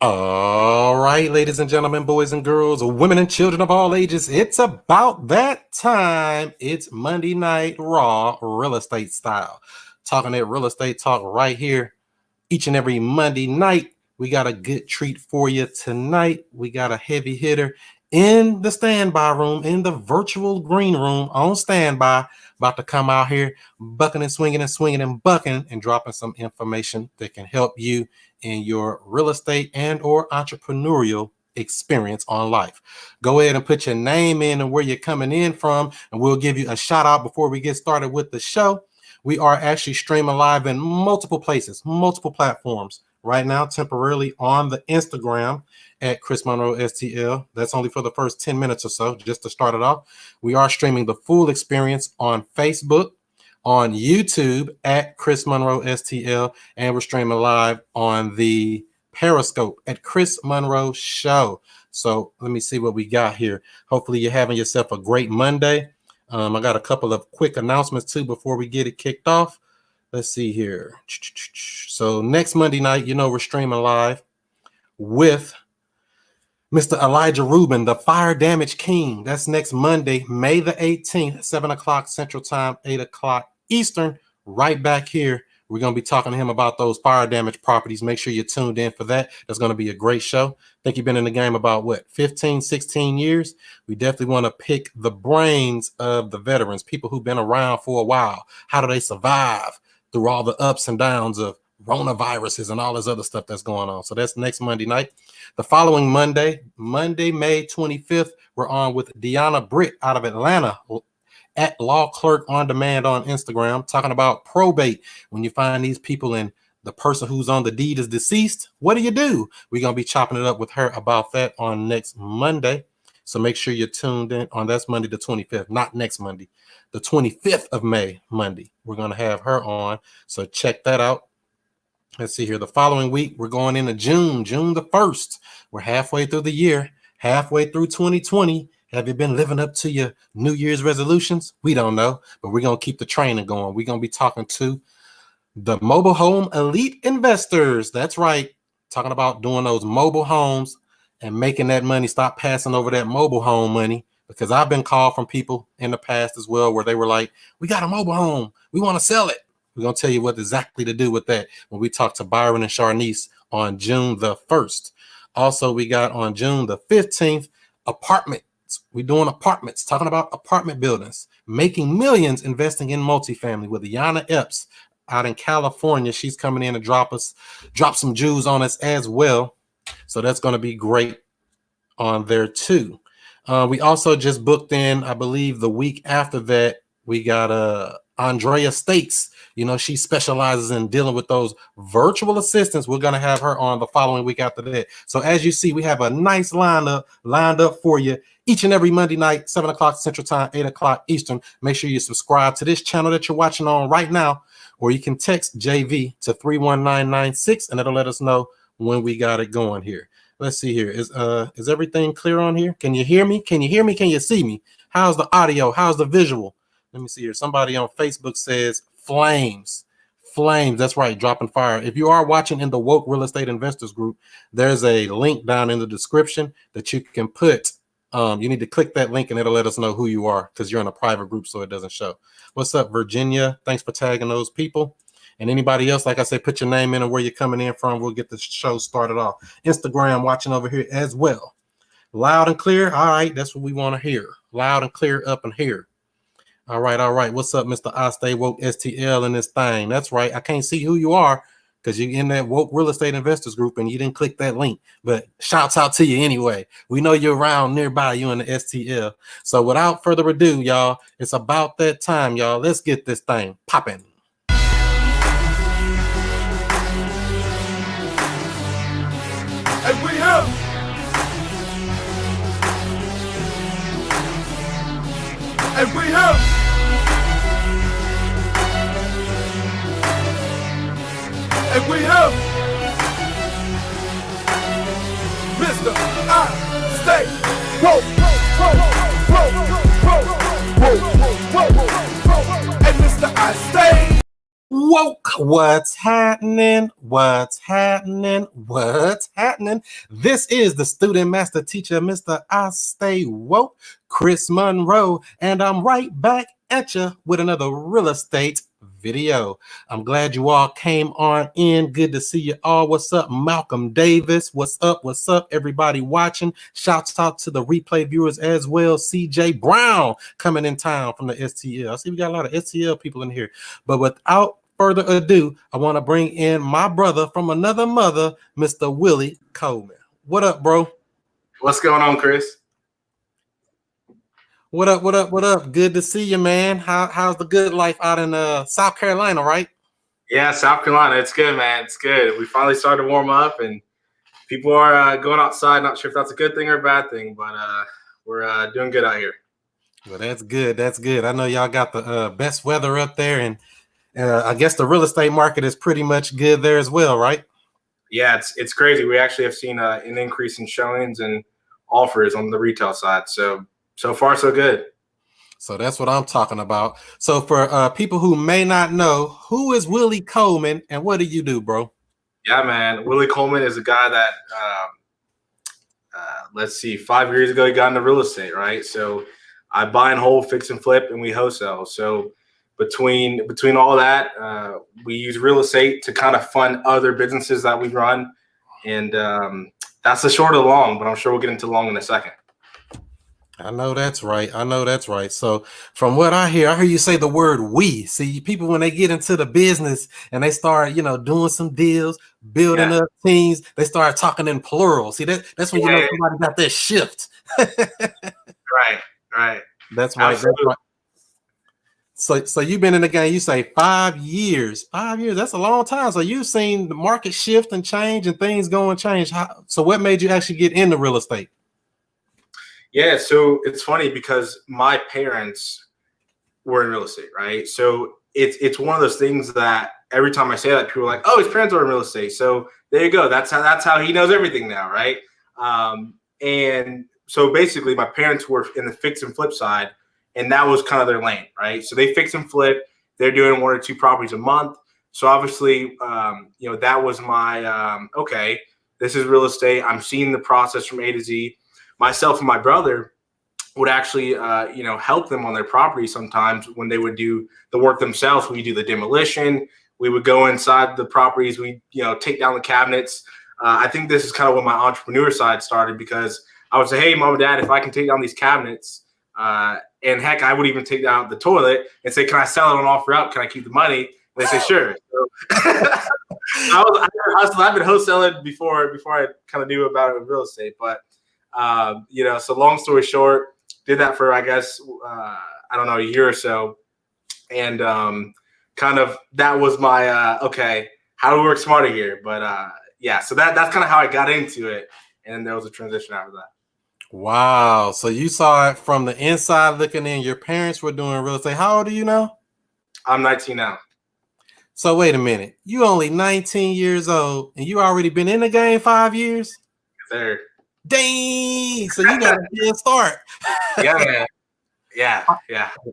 All right, ladies and gentlemen, boys and girls, women and children of all ages, it's about that time. It's Monday Night Raw, real estate style. Talking that real estate talk right here each and every Monday night. We got a good treat for you tonight. We got a heavy hitter in the standby room, in the virtual green room on standby, about to come out here bucking and swinging and bucking and dropping some information that can help you in your real estate and or entrepreneurial experience on life. Go ahead and put your name in and where you're coming in from, and we'll give you a shout out before we get started with the show. We are actually streaming live in multiple places, multiple platforms right now, temporarily on the Instagram at Chris Monroe STL. That's only for the first 10 minutes or so, just to start it off. We are streaming the full experience on Facebook, on YouTube at Chris Monroe STL, and we're streaming live on the Periscope at Chris Monroe Show. So let me see what we got here. Hopefully you're having yourself a great Monday. I got a couple of quick announcements too before we get it kicked off. Let's see here. So next Monday night, we're streaming live with Mr. Elijah Rubin, the Fire Damage King. That's next Monday, May the 18th, 7 o'clock Central Time, 8 o'clock Eastern, right back here. We're going to be talking to him about those fire damage properties. Make sure you're tuned in for that. That's going to be a great show. I think you've been in the game about, 15, 16 years? We definitely want to pick the brains of the veterans, people who've been around for a while. How do they survive through all the ups and downs of coronaviruses and all this other stuff that's going on? So that's next Monday night. The following Monday, May 25th, we're on with Deanna Britt out of Atlanta, at Law Clerk on Demand on Instagram, talking about probate. When you find these people and the person who's on the deed is deceased, what do you do? We're going to be chopping it up with her about that on next Monday. So make sure you're tuned in on that's Monday the 25th, not next Monday, the 25th of May, Monday. We're going to have her on. So check that out. Let's see here. The following week, we're going into June the 1st. We're halfway through the year, halfway through 2020. Have you been living up to your New Year's resolutions? We don't know, but we're going to keep the training going. We're going to be talking to the mobile home elite investors. That's right. Talking about doing those mobile homes and making that money, stop passing over that mobile home money, because I've been called from people in the past as well where they were like, we got a mobile home. We want to sell it. We're going to tell you what exactly to do with that when we talk to Byron and Sharnice on June the 1st. Also, we got on June the 15th, apartment. We're doing apartments, talking about apartment buildings, making millions investing in multifamily with Yana Epps out in California. She's coming in to drop some jewels on us as well. So that's going to be great on there too. We also just booked in, I believe the week after that, we got Andrea Stakes. She specializes in dealing with those virtual assistants. We're going to have her on the following week after that. So as you see, we have a nice lineup lined up for you each and every Monday night, 7 o'clock Central Time, 8 o'clock Eastern. Make sure you subscribe to this channel that you're watching on right now, or you can text JV to 31996, and it'll let us know when we got it going here. Let's see here. Is everything clear on here? Can you hear me? Can you hear me? Can you see me? How's the audio? How's the visual? Let me see here. Somebody on Facebook says flames. Flames. That's right. Dropping fire. If you are watching in the Woke Real Estate Investors Group, there's a link down in the description that you can put. You need to click that link and it'll let us know who you are, because you're in a private group, so it doesn't show. What's up, Virginia? Thanks for tagging those people. And anybody else, like I said, put your name in and where you're coming in from. We'll get the show started off. Instagram watching over here as well. Loud and clear. All right. That's what we want to hear. Loud and clear up in here. All right. What's up, Mr. I Stay Woke STL in this thing? That's right. I can't see who you are because you're in that Woke Real Estate Investors Group and you didn't click that link. But shouts out to you anyway. We know you're around nearby, you in the STL. So without further ado, y'all, it's about that time, y'all. Let's get this thing popping. And we have Mr. I Stay Woke, and Mr. I Stay Woke. What's happening? What's happening? What's happening? This is the student master teacher, Mr. I Stay Woke, Chris Monroe, and I'm right back at you with another real estate video. I'm glad you all came on in. Good to see you all. What's up, Malcolm Davis? What's up? What's up, everybody watching? Shouts out to the replay viewers as well. CJ Brown coming in town from the STL. I see we got a lot of STL people in here. But without further ado, I want to bring in my brother from another mother, Mr. Willie Coleman. What up, bro? What's going on, Chris? What up? What up? What up? Good to see you, man. How's the good life out in South Carolina, right? Yeah, South Carolina. It's good, man. It's good. We finally started to warm up, and people are going outside. Not sure if that's a good thing or a bad thing, but we're doing good out here. Well, that's good. That's good. I know y'all got the best weather up there, and I guess the real estate market is pretty much good there as well, right? Yeah, it's crazy. We actually have seen an increase in showings and offers on the retail side. So far, so good. So that's what I'm talking about. So for people who may not know, who is Willie Coleman and what do you do, bro? Yeah, man. Willie Coleman is a guy that, let's see, 5 years ago, he got into real estate, right? So I buy and hold, fix and flip, and we wholesale. So between all that, we use real estate to kind of fund other businesses that we run. And that's the short of the long, but I'm sure we'll get into the long in a second. I know that's right. I know that's right. So from what I hear you say the word we. See, people, when they get into the business and they start, doing some deals, building up teams, they start talking in plural. See, that's when you know somebody got that shift. Right. That's right. Absolutely. That's right. So you've been in the game, you say 5 years. 5 years, that's a long time. So you've seen the market shift and change and things go and change. So what made you actually get into real estate? Yeah, so it's funny because my parents were in real estate, right? So it's one of those things that every time I say that, people are like, "Oh, his parents are in real estate." So there you go. That's how he knows everything now, right? And so basically, my parents were in the fix and flip side, and that was kind of their lane, right? So they fix and flip. They're doing 1 or 2 properties a month. So obviously, that was my okay. This is real estate. I'm seeing the process from A to Z. Myself and my brother would actually, help them on their property sometimes when they would do the work themselves. We do the demolition. We would go inside the properties. We, take down the cabinets. I think this is kind of when my entrepreneur side started because I would say, hey, mom and dad, if I can take down these cabinets, and heck, I would even take down the toilet and say, can I sell it on offer up? Can I keep the money? And they say, sure. So I've been wholesaling before I kind of knew about it with real estate, but so long story short, did that for, I guess, a year or so. And kind of that was my, okay, how do we work smarter here? But so that's kind of how I got into it. And then there was a transition after that. Wow. So you saw it from the inside looking in. Your parents were doing real estate. How old are you now? I'm 19 now. So wait a minute. You only 19 years old and you already been in the game 5 years? There. Dang! So you got a good start. Yeah, man. Yeah.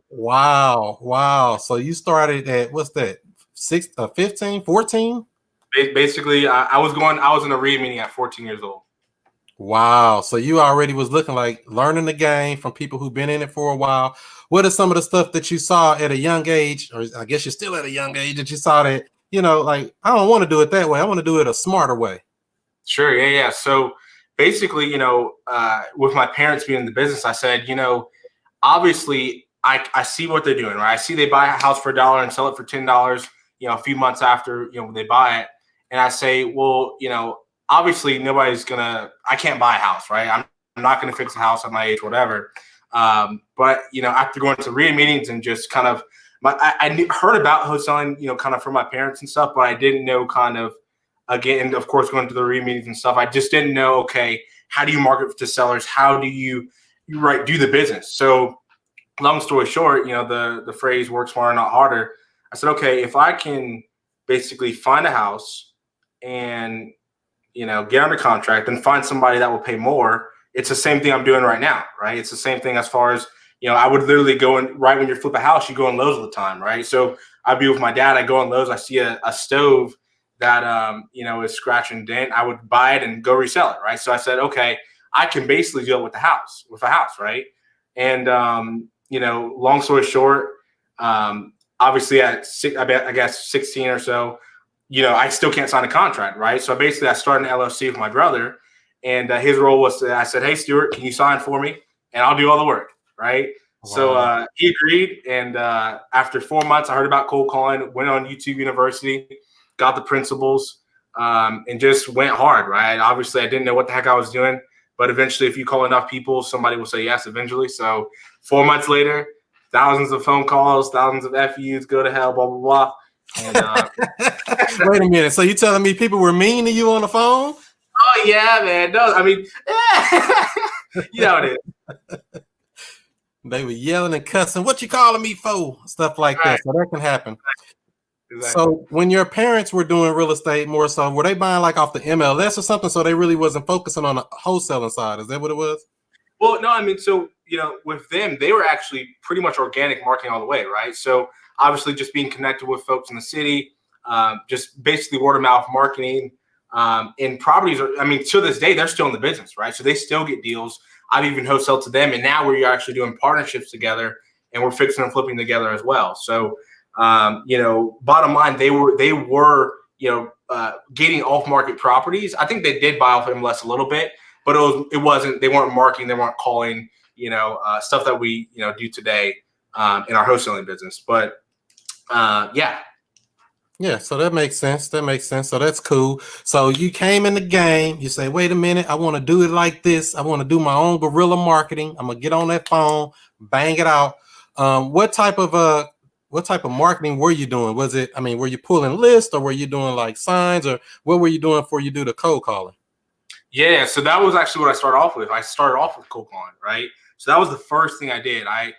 Wow. So you started at what's that? 15, 14? Basically, I was in a REIA meeting at 14 years old. Wow. So you already was looking like learning the game from people who've been in it for a while. What are some of the stuff that you saw at a young age, or I guess you're still at a young age, that you saw that, like, I don't want to do it that way. I want to do it a smarter way. Sure. Yeah. So basically, with my parents being in the business, I said, obviously I see what they're doing, right? I see they buy a house for $1 and sell it for $10, a few months after, they buy it. And I say, well, obviously I can't buy a house, right? I'm not going to fix a house at my age, whatever. But, after going to REIA meetings and just kind of, I heard about wholesaling, kind of from my parents and stuff, but I didn't know kind of, again, of course, going to the REIA meetings and stuff, I just didn't know, okay, how do you market to sellers? How do you do the business? So long story short, the phrase work smarter, not harder. I said, okay, if I can basically find a house and, get under contract and find somebody that will pay more, it's the same thing I'm doing right now, right? It's the same thing as far as, I would literally go in right when you flip a house, you go in Lowe's all the time, right? So I'd be with my dad. I go on Lowe's. I see a stove that is scratch and dent. I would buy it and go resell it, right? So I said, okay, I can basically deal with a house, right? And long story short, obviously at I guess 16 or so, I still can't sign a contract, right? So basically, I started an LLC with my brother, and his role was I said, "Hey, Stuart, can you sign for me, and I'll do all the work," right? Wow. So he agreed, and after 4 months, I heard about cold calling, went on YouTube University, got the principles, and just went hard, right? Obviously, I didn't know what the heck I was doing, but eventually, if you call enough people, somebody will say yes eventually. So 4 months later, thousands of phone calls, thousands of FUs, go to hell, blah, blah, blah. And, wait a minute. So you telling me people were mean to you on the phone? Oh, yeah, man. No, I mean, you know it is. They were yelling and cussing. What you calling me for? Stuff like that. So that can happen. Exactly. So when your parents were doing real estate more so, were they buying like off the MLS or something? So they really wasn't focusing on the wholesaling side. Is that what it was? Well, no, I mean, so, with them, they were actually pretty much organic marketing all the way, right? So obviously just being connected with folks in the city, just basically word of mouth marketing. And properties are, I mean, to this day, they're still in the business, right? So they still get deals. I've even wholesaled to them. And now we're actually doing partnerships together, and we're fixing and flipping together as well. So, bottom line, they were getting off market properties. I think they did buy off MLS a little bit, but it wasn't, they weren't marketing, they weren't calling, stuff that we, do today in our wholesaling business. But yeah. Yeah, so that makes sense. So that's cool. So you came in the game, you say, wait a minute, I want to do it like this. I want to do my own guerrilla marketing. I'm gonna get on that phone, bang it out. What type of marketing were you doing? Were you pulling lists, or were you doing like signs, or what were you doing before you do the cold calling? Yeah, so that was actually what I started off with. I started off with cold calling, right? So that was the first thing I did. I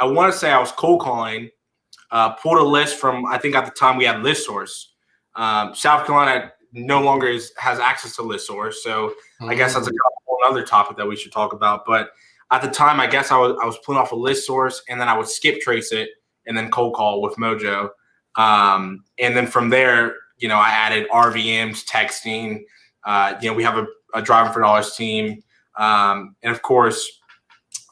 want to say I was cold calling, pulled a list from, I think at the time we had ListSource. South Carolina no longer has access to ListSource, so I guess that's a whole other topic that we should talk about. But at the time, I guess I was pulling off a ListSource, and then I would skip trace it and then cold call with Mojo. And then from there, I added RVMs, texting. We have a driving for dollars team. And of course,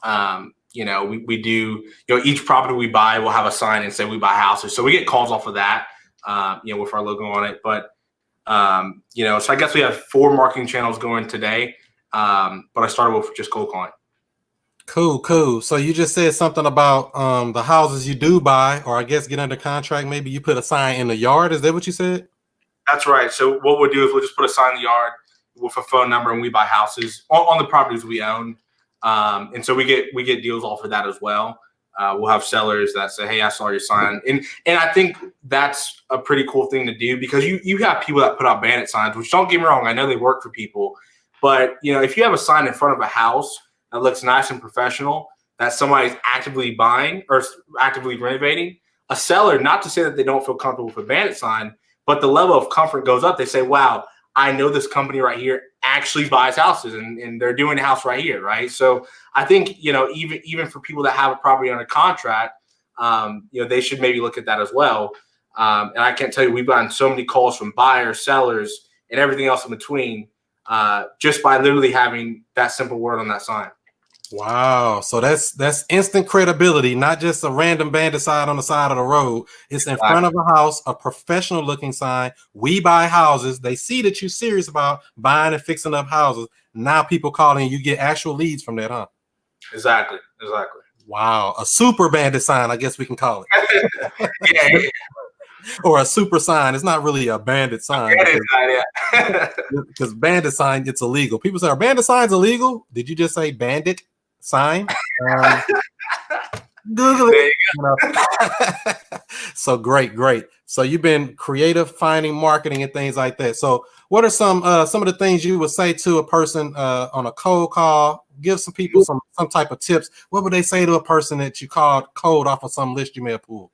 we do, each property we buy will have a sign and say we buy houses. So we get calls off of that, with our logo on it. But, so I guess we have 4 marketing channels going today. But I started with just cold calling. Cool. So you just said something about the houses you do buy, or I guess get under contract. Maybe you put a sign in the yard. Is that what you said? That's right. So what we'll do is we'll just put a sign in the yard with a phone number, and we buy houses on the properties we own. And so we get deals off of that as well. We'll have sellers that say, "Hey, I saw your sign," and I think that's a pretty cool thing to do, because you have people that put out bandit signs, which, don't get me wrong, I know they work for people, but if you have a sign in front of a house that looks nice and professional, that somebody's actively buying or actively renovating, a seller, not to say that they don't feel comfortable with a bandit sign, but the level of comfort goes up. They say, "Wow, I know this company right here actually buys houses, and they're doing a house right here," right? So I think, even for people that have a property under contract, they should maybe look at that as well. And I can't tell you, we've gotten so many calls from buyers, sellers, and everything else in between, just by literally having that simple word on that sign. Wow. So that's instant credibility, not just a random bandit sign on the side of the road. It's in front of a house, a professional looking sign. We buy houses. They see that you're serious about buying and fixing up houses. Now people calling, you get actual leads from that, huh? Exactly. Wow. A super bandit sign, I guess we can call it. Yeah. Or a super sign. It's not really a bandit sign. Because bandit sign, it's illegal. People say, "Are bandit signs illegal?" Did you just say bandit sign? Google it. So great. So you've been creative, finding marketing and things like that. So what are some of the things you would say to a person on a cold call? Give some people some type of tips. What would they say to a person that you called cold off of some list you may have pulled?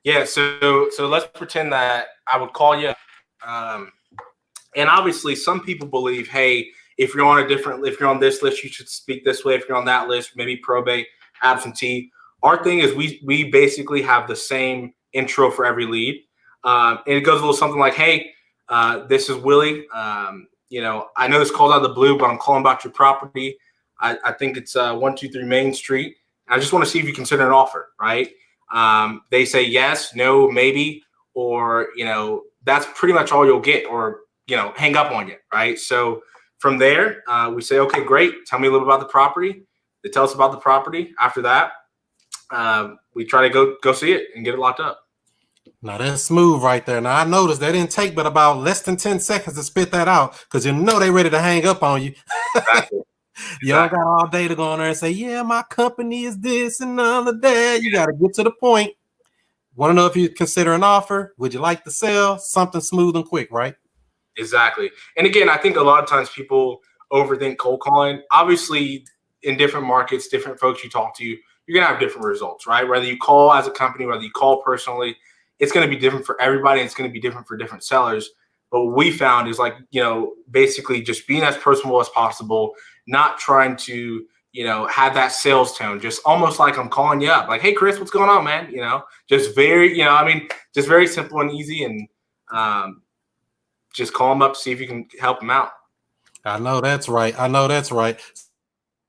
Yeah, so let's pretend that I would call you, and obviously some people believe, hey, if you're on this list, you should speak this way. If you're on that list, maybe probate, absentee. our thing is we basically have the same intro for every lead. And it goes a little something like, hey, this is Willie. I know this call's out of the blue, but I'm calling about your property. I think it's 123 Main Street. I just want to see if you consider an offer, right? They say yes, no, maybe, or, that's pretty much all you'll get, or, hang up on you, right? So from there, we say, okay, great. Tell me a little about the property. They tell us about the property. After that, we try to go see it and get it locked up. Now that's smooth right there. Now I noticed that didn't take but about less than 10 seconds to spit that out, because they ready to hang up on you. Exactly. You don't got all day to go on there and say, yeah, my company is this and none of that. You got to get to the point. Want to know if you consider an offer? Would you like to sell? Something smooth and quick, right? Exactly. And again, I think a lot of times people overthink cold calling. Obviously, in different markets, different folks you talk to, you're going to have different results, right? Whether you call as a company, whether you call personally, it's going to be different for everybody. It's going to be different for different sellers. But what we found is basically just being as personable as possible, not trying to, have that sales tone, just almost like I'm calling you up. Like, hey, Chris, what's going on, man? Just very, just very simple and easy, and just call them up, see if you can help them out. I know that's right.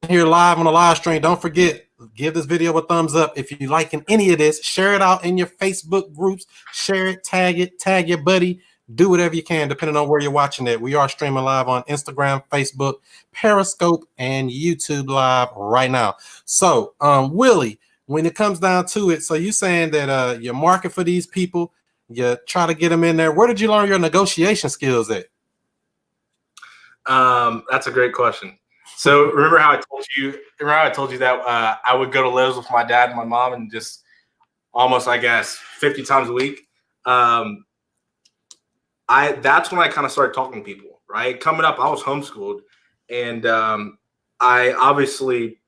Here live on the live stream. Don't forget, give this video a thumbs up if you liking any of this. Share it out in your Facebook groups. Share it, tag your buddy. Do whatever you can, depending on where you're watching it. We are streaming live on Instagram, Facebook, Periscope, and YouTube live right now. So, Willie, when it comes down to it, so you saying that you market for these people, you try to get them in there. Where did you learn your negotiation skills at? That's a great question. So remember how I told you that I would go to Lowe's with my dad and my mom, and just almost, I guess, 50 times a week. That's when I kind of started talking to people, right? Coming up, I was homeschooled, and I obviously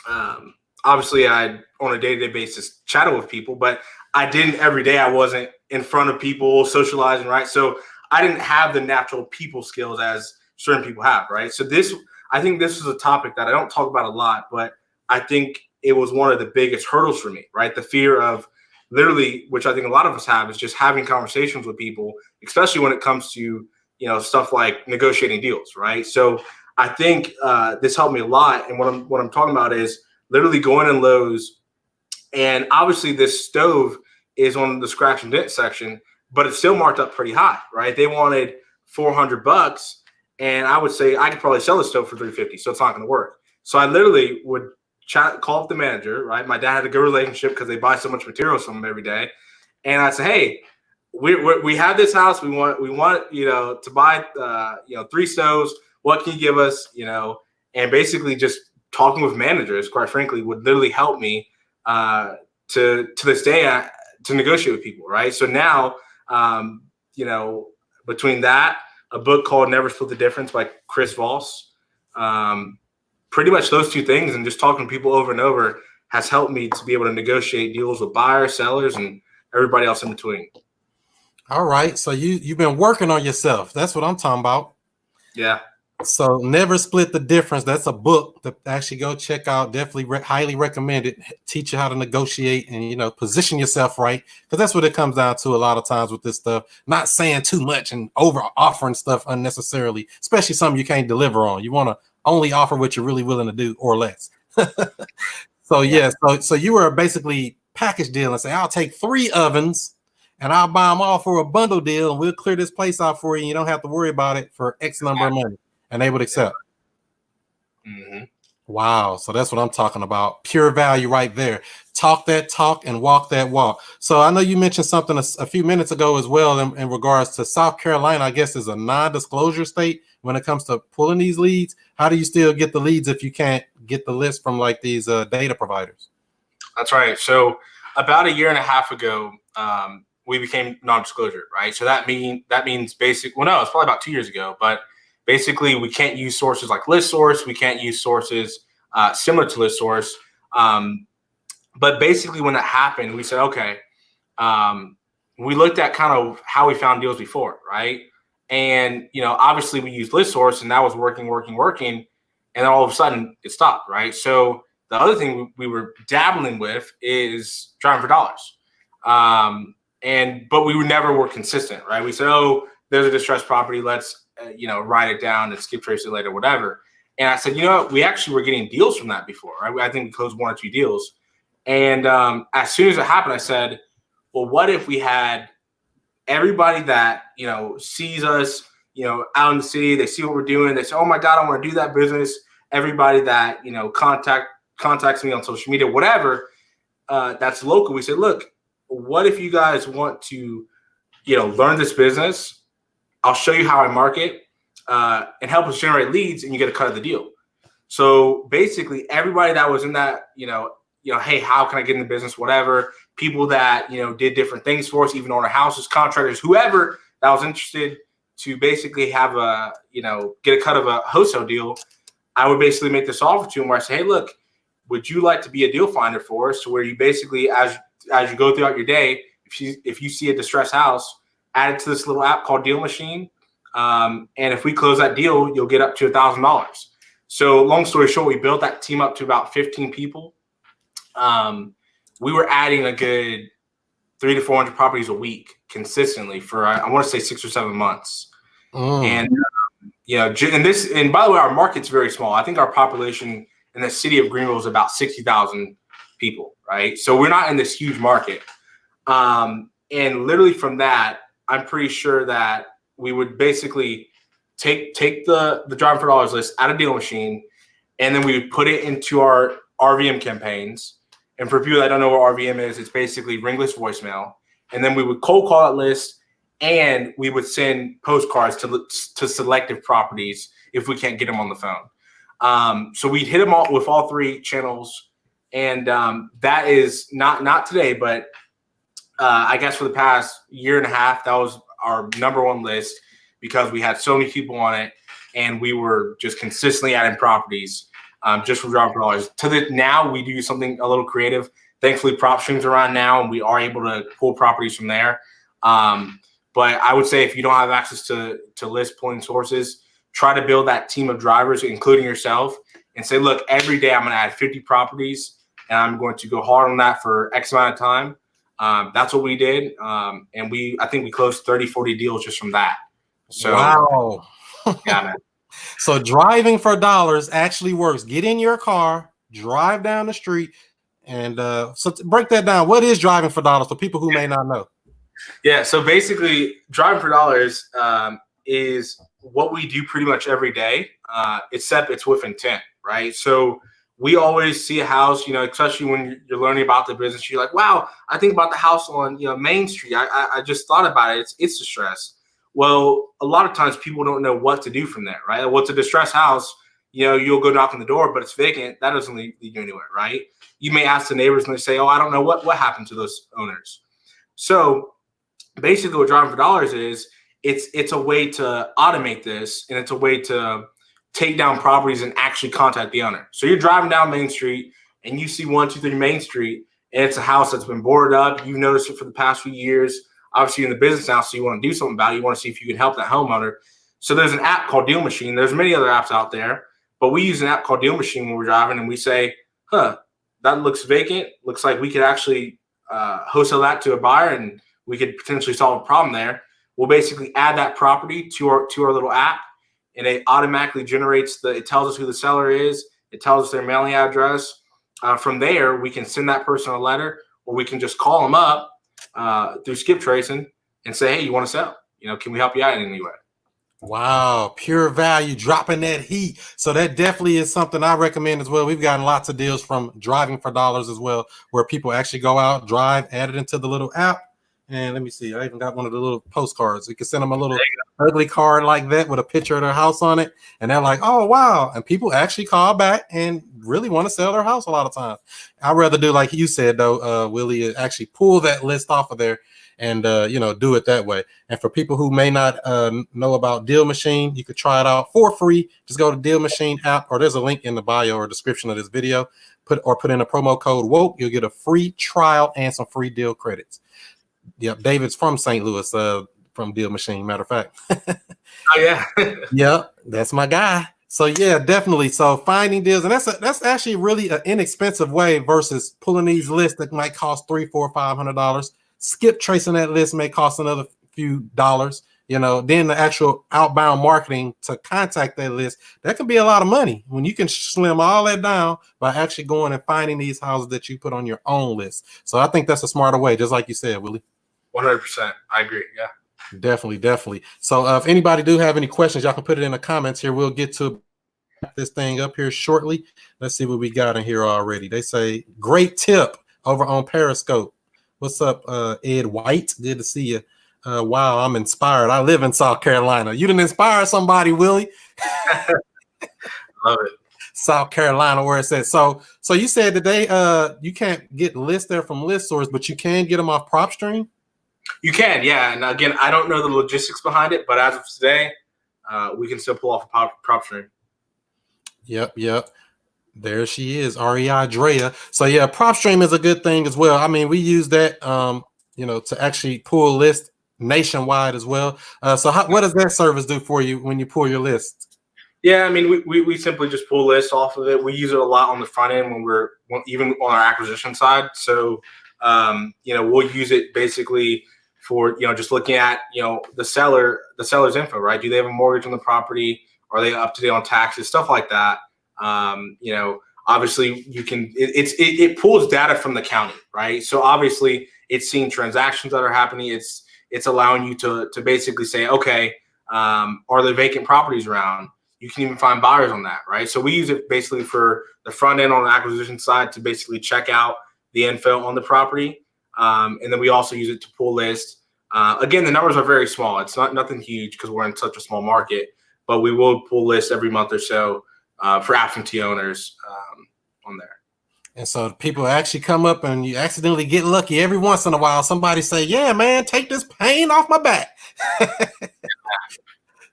I on a day-to-day basis chatted with people, but I didn't every day. I wasn't in front of people socializing, right? So I didn't have the natural people skills as certain people have, right? So I think this is a topic that I don't talk about a lot, but I think it was one of the biggest hurdles for me, right? The fear of literally, which I think a lot of us have, is just having conversations with people, especially when it comes to, stuff like negotiating deals, right? So I think this helped me a lot. And what I'm talking about is literally going in Lowe's, and obviously this stove is on the scratch and dent section, but it's still marked up pretty high, right? They wanted $400, and I would say I could probably sell the stove for $350, so it's not going to work. So I literally would call up the manager, right? My dad had a good relationship because they buy so much materials from him every day, and I'd say, hey, we have this house. We want to buy 3 stoves. What can you give us? And basically just talking with managers, quite frankly, would literally help me to this day to negotiate with people, right? So now, between that, a book called Never Split the Difference by Chris Voss, pretty much those two things, and just talking to people over and over has helped me to be able to negotiate deals with buyers, sellers, and everybody else in between. All right. So you've been working on yourself. That's what I'm talking about. Yeah. So Never Split the Difference. That's a book to actually go check out. Definitely highly recommend it. Teach you how to negotiate and, position yourself right. Because that's what it comes down to a lot of times with this stuff. Not saying too much and over offering stuff unnecessarily, especially something you can't deliver on. You want to only offer what you're really willing to do or less. So you were basically package deal and say, I'll take 3 ovens and I'll buy them all for a bundle deal, and we'll clear this place out for you. And you don't have to worry about it for X number of money. And they would accept. Mm-hmm. Wow. So that's what I'm talking about. Pure value right there. Talk that talk and walk that walk. So I know you mentioned something a few minutes ago as well in regards to South Carolina, I guess, is a non-disclosure state when it comes to pulling these leads. How do you still get the leads if you can't get the list from like these data providers? That's right. So about 1.5 years ago, we became non-disclosure, right? So that means it's probably about 2 years ago, but basically we can't use sources like ListSource. We can't use sources similar to ListSource. But basically when that happened, we said, okay, we looked at kind of how we found deals before, right? And, obviously we used ListSource and that was working. And then all of a sudden it stopped, right? So the other thing we were dabbling with is driving for dollars. But we never were consistent, right? We said, oh, there's a distressed property. Let's, write it down and skip trace it later, whatever. And I said, you know what? We actually were getting deals from that before, right? I think we closed 1 or 2 deals. And as soon as it happened, I said, well, what if we had everybody that, sees us, out in the city, they see what we're doing. They say, oh my God, I want to do that business. Everybody that, contacts me on social media, whatever, that's local. We said, look, what if you guys want to, learn this business? I'll show you how I market and help us generate leads, and you get a cut of the deal. So basically everybody that was in that, hey, how can I get in the business? Whatever, people that, did different things for us, even owner houses, contractors, whoever that was interested to basically have a, get a cut of a wholesale deal. I would basically make this offer to them where I say, hey, look, would you like to be a deal finder for us? To where you basically, as you go throughout your day, if you see a distressed house, add it to this little app called Deal Machine. And if we close that deal, you'll get up to $1,000. So long story short, we built that team up to about 15 people. We were adding a good 300 to 400 properties a week consistently for, I want to say 6 or 7 months. And, and by the way, our market's very small. I think our population in the city of Greenville is about 60,000 people, right? So we're not in this huge market. And literally from that, I'm pretty sure that we would basically take the driving for dollars list out of Deal Machine, and then we would put it into our RVM campaigns. And for people that don't know what RVM is, it's basically ringless voicemail. And then we would cold call that list, and we would send postcards to selective properties if we can't get them on the phone. So we'd hit them all with all 3 channels. And that is not today, but I guess for the past year and a half, that was our number 1 list because we had so many people on it, and we were just consistently adding properties just for driving for dollars. Now we do something a little creative. Thankfully, prop streams around now, and we are able to pull properties from there. But I would say if you don't have access to list pulling sources, try to build that team of drivers, including yourself, and say, look, every day I'm going to add 50 properties, and I'm going to go hard on that for X amount of time. That's what we did. And I think we closed 30, 40 deals just from that. So, wow. Yeah, man. So driving for dollars actually works. Get in your car, drive down the street, and so break that down. What is driving for dollars for people who may not know? Yeah, so basically driving for dollars is what we do pretty much every day, except it's with intent, right? So we always see a house, especially when you're learning about the business, you're like, wow, I think about the house on, Main Street. I just thought about it. It's distressed. Well, a lot of times people don't know what to do from there, right? What's a distressed house? You'll go knock on the door, but it's vacant. That doesn't lead you anywhere, right? You may ask the neighbors and they say, oh, I don't know what happened to those owners. So basically what driving for dollars is, it's a way to automate this, and it's a way to take down properties and actually contact the owner. So you're driving down Main Street and you see 123 Main Street, and it's a house that's been boarded up. You've noticed it for the past few years. Obviously, you're in the business now, so you want to do something about it. You want to see if you can help that homeowner. So there's an app called Deal Machine. There's many other apps out there, but we use an app called Deal Machine when we're driving, and we say, that looks vacant. Looks like we could actually wholesale that to a buyer, and we could potentially solve a problem there. We'll basically add that property to our little app, and it automatically generates it tells us who the seller is. It tells us their mailing address. From there, we can send that person a letter, or we can just call them up through skip tracing and say, hey, you want to sell? Can we help you out in any way? Wow, pure value, dropping that heat. So that definitely is something I recommend as well. We've gotten lots of deals from driving for dollars as well, where people actually go out, drive, add it into the little app. And let me see, I even got one of the little postcards. You can send them a little ugly card like that with a picture of their house on it. And they're like, oh, wow. And people actually call back and really want to sell their house a lot of times. I'd rather do like you said, though, Willie, actually pull that list off of there and, do it that way. And for people who may not know about Deal Machine, you could try it out for free. Just go to Deal Machine app, or there's a link in the bio or description of this video. Put in a promo code WOKE. You'll get a free trial and some free deal credits. Yep, David's from St. Louis, from Deal Machine, matter of fact. Oh, yeah. Yep, that's my guy. So yeah, definitely. So finding deals, and that's actually really an inexpensive way versus pulling these lists that might cost $300, $400, $500. Skip tracing that list may cost another few dollars. Then the actual outbound marketing to contact that list, that can be a lot of money when you can slim all that down by actually going and finding these houses that you put on your own list. So I think that's a smarter way, just like you said, Willie. 100%. I agree. Yeah. Definitely. So if anybody do have any questions, y'all can put it in the comments here. We'll get to this thing up here shortly. Let's see what we got in here already. They say great tip over on Periscope. What's up, Ed White? Good to see you. Wow, I'm inspired. I live in South Carolina. You didn't inspire somebody, Willie. Love it. South Carolina, where it says so you said today you can't get lists there from list source, but you can get them off PropStream. You can, yeah. And again, I don't know the logistics behind it, but as of today, we can still pull off a PropStream. Yep. There she is, REI Drea. So yeah, PropStream is a good thing as well. I mean, we use that to actually pull lists nationwide as well. So what does that service do for you when you pull your list? Yeah, I mean, we simply just pull lists off of it. We use it a lot on the front end even on our acquisition side. So we'll use it basically for just looking at the seller's info, right? Do they have a mortgage on the property? Are they up to date on taxes? Stuff like that. Obviously you can. It pulls data from the county, right? So obviously it's seeing transactions that are happening. It's allowing you to basically say, okay, are there vacant properties around? You can even find buyers on that, right? So we use it basically for the front end on the acquisition side to basically check out the info on the property. And then we also use it to pull lists. Again, the numbers are very small. It's nothing huge because we're in such a small market, but we will pull lists every month or so for absentee owners on there. And so people actually come up and you accidentally get lucky every once in a while. Somebody say, yeah, man, take this pain off my back.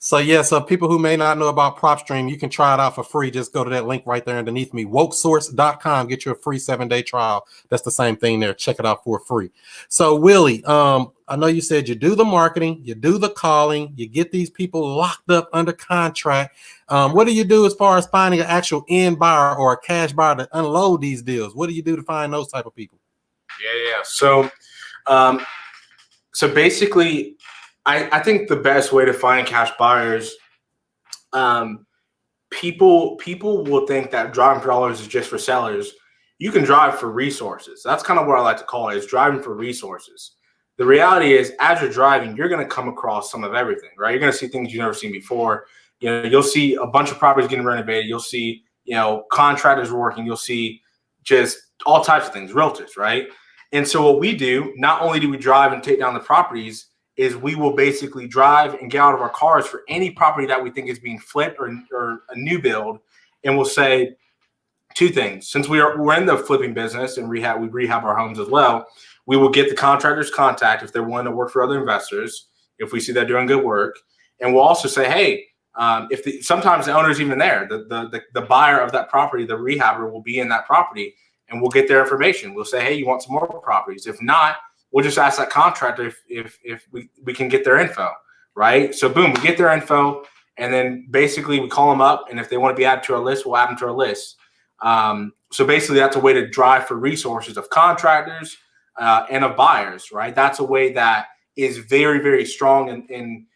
So people who may not know about PropStream, you can try it out for free. Just go to that link right there underneath me, wokesource.com. Get you a free 7-day trial. That's the same thing there. Check it out for free. So Willie, I know you said you do the marketing, you do the calling, you get these people locked up under contract. What do you do as far as finding an actual end buyer or a cash buyer to unload these deals? What do you do to find those type of people? Yeah. So basically, I think the best way to find cash buyers, people will think that driving for dollars is just for sellers. You can drive for resources. That's kind of what I like to call it, is driving for resources. The reality is, as you're driving, you're going to come across some of everything, right? You're going to see things you've never seen before. You'll see a bunch of properties getting renovated. You'll see, contractors working. You'll see just all types of things, realtors, right? And so what we do, not only do we drive and take down the properties, is we will basically drive and get out of our cars for any property that we think is being flipped or a new build. And we'll say two things. Since we're in the flipping business and we rehab our homes as well, we will get the contractor's contact if they're willing to work for other investors, if we see they're doing good work. And we'll also say, hey, sometimes the owner's even there. The buyer of that property, the rehabber, will be in that property, and we'll get their information. We'll say, hey, you want some more properties? If not, we'll just ask that contractor if we can get their info, right? So boom, we get their info, and then basically we call them up, and if they want to be added to our list, we'll add them to our list. So basically that's a way to drive for resources of contractors and of buyers, right? That's a way that is very, very strong. And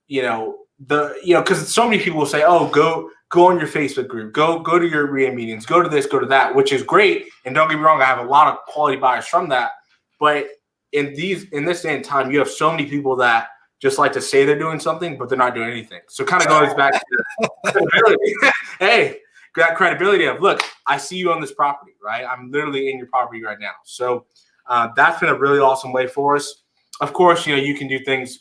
because so many people will say, oh, go on your Facebook group, go to your REIA meetings, go to this, go to that, which is great. And don't get me wrong, I have a lot of quality buyers from that. But in this day and time, you have so many people that just like to say they're doing something, but they're not doing anything. So it kind of goes back to credibility. Hey, that credibility of, look, I see you on this property, right? I'm literally in your property right now. So that's been a really awesome way for us. Of course, you can do things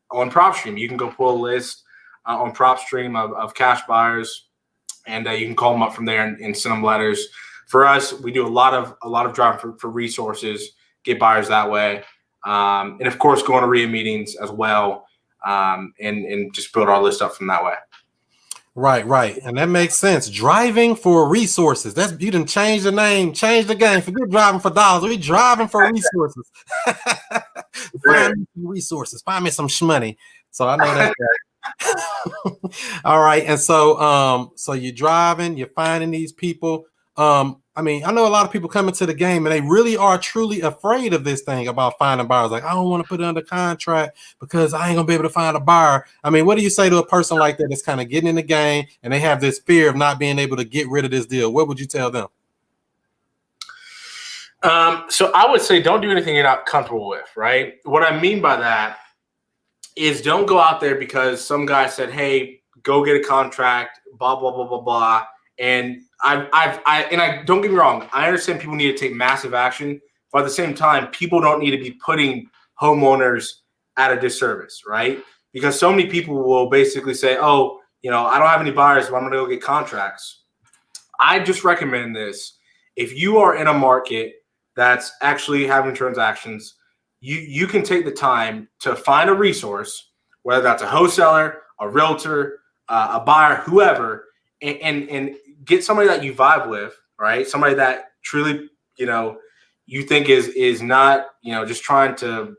on PropStream. You can go pull a list on PropStream of cash buyers, and you can call them up from there and send them letters. For us, we do a lot of driving for resources, get buyers that way, and of course, going to REIA meetings as well, and just build our list up from that way. Right, and that makes sense. Driving for resources. You didn't change the name, change the game. Forget driving for dollars. We driving for resources. Find me some resources. Find me some shmoney. So I know that. All right. And so you're driving, you're finding these people. I mean, I know a lot of people come into the game and they really are truly afraid of this thing about finding buyers. Like, I don't want to put it under contract because I ain't gonna be able to find a buyer. I mean, what do you say to a person like that that's kind of getting in the game and they have this fear of not being able to get rid of this deal? What would you tell them? So I would say don't do anything you're not comfortable with, right? What I mean by that is don't go out there because some guy said, "Hey, go get a contract," blah blah blah blah blah. And I don't get me wrong, I understand people need to take massive action, but at the same time, people don't need to be putting homeowners at a disservice, right? Because so many people will basically say, "Oh, I don't have any buyers, but I'm going to go get contracts." I just recommend this. If you are in a market that's actually having transactions, you can take the time to find a resource, whether that's a wholesaler, a realtor, a buyer, whoever, and get somebody that you vibe with, right? Somebody that truly, you think is not, just trying to,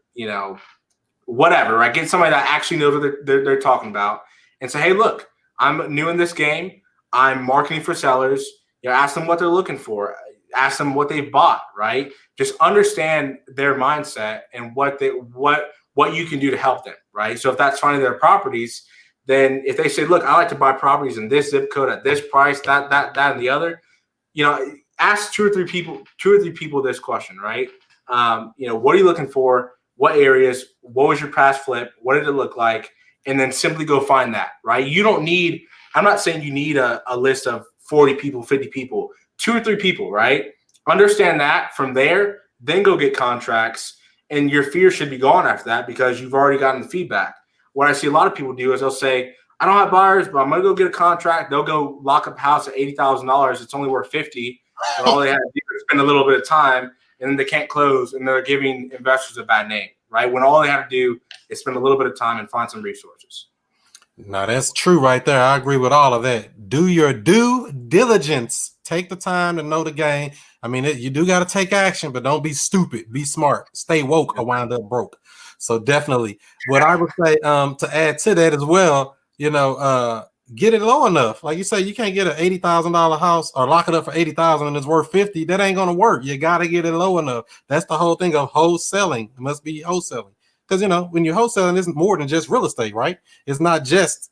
whatever, right? Get somebody that actually knows what they're talking about and say, "Hey, look, I'm new in this game. I'm marketing for sellers." Ask them what they're looking for. Ask them what they've bought, right? Just understand their mindset and what you can do to help them, right? So if that's finding their properties, then if they say, "Look, I like to buy properties in this zip code at this price, that, and the other," ask two or three people this question, right? What are you looking for? What areas? What was your past flip? What did it look like? And then simply go find that, right? You don't need, I'm not saying you need a list of 40 people, 50 people, 2 or 3 people, right? Understand that from there, then go get contracts, and your fear should be gone after that because you've already gotten the feedback. What I see a lot of people do is they'll say, "I don't have buyers, but I'm going to go get a contract." They'll go lock up a house at $80,000. It's only worth $50,000. And all they have to do is spend a little bit of time, and then they can't close, and they're giving investors a bad name, right? When all they have to do is spend a little bit of time and find some resources. Now that's true right there. I agree with all of that. Do your due diligence. Take the time to know the game. I mean, you do got to take action, but don't be stupid. Be smart. Stay woke or wind up broke. So definitely, what I would say to add to that as well, get it low enough. Like you say, you can't get an $80,000 house or lock it up for $80,000 and it's worth $50,000. That ain't gonna work. You got to get it low enough. That's the whole thing of wholesaling. It must be wholesaling. Because, when you're wholesaling, it's more than just real estate, right? It's not just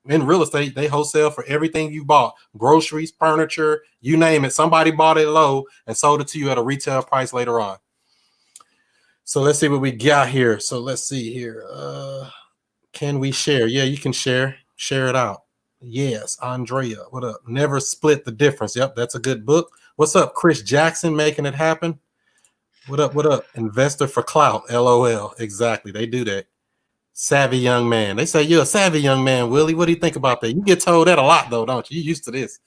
in real estate. They wholesale for everything you bought, groceries, furniture, you name it. Somebody bought it low and sold it to you at a retail price later on. So let's see what we got here. So let's see here. Can we share? Yeah, you can share it out. Yes, Andrea, what up? Never Split the Difference. Yep, that's a good book. What's up, Chris Jackson, making it happen? What up? Investor for clout. LOL. Exactly. They do that. Savvy young man. They say you're a savvy young man, Willie. What do you think about that? You get told that a lot, though, don't you? You're used to this.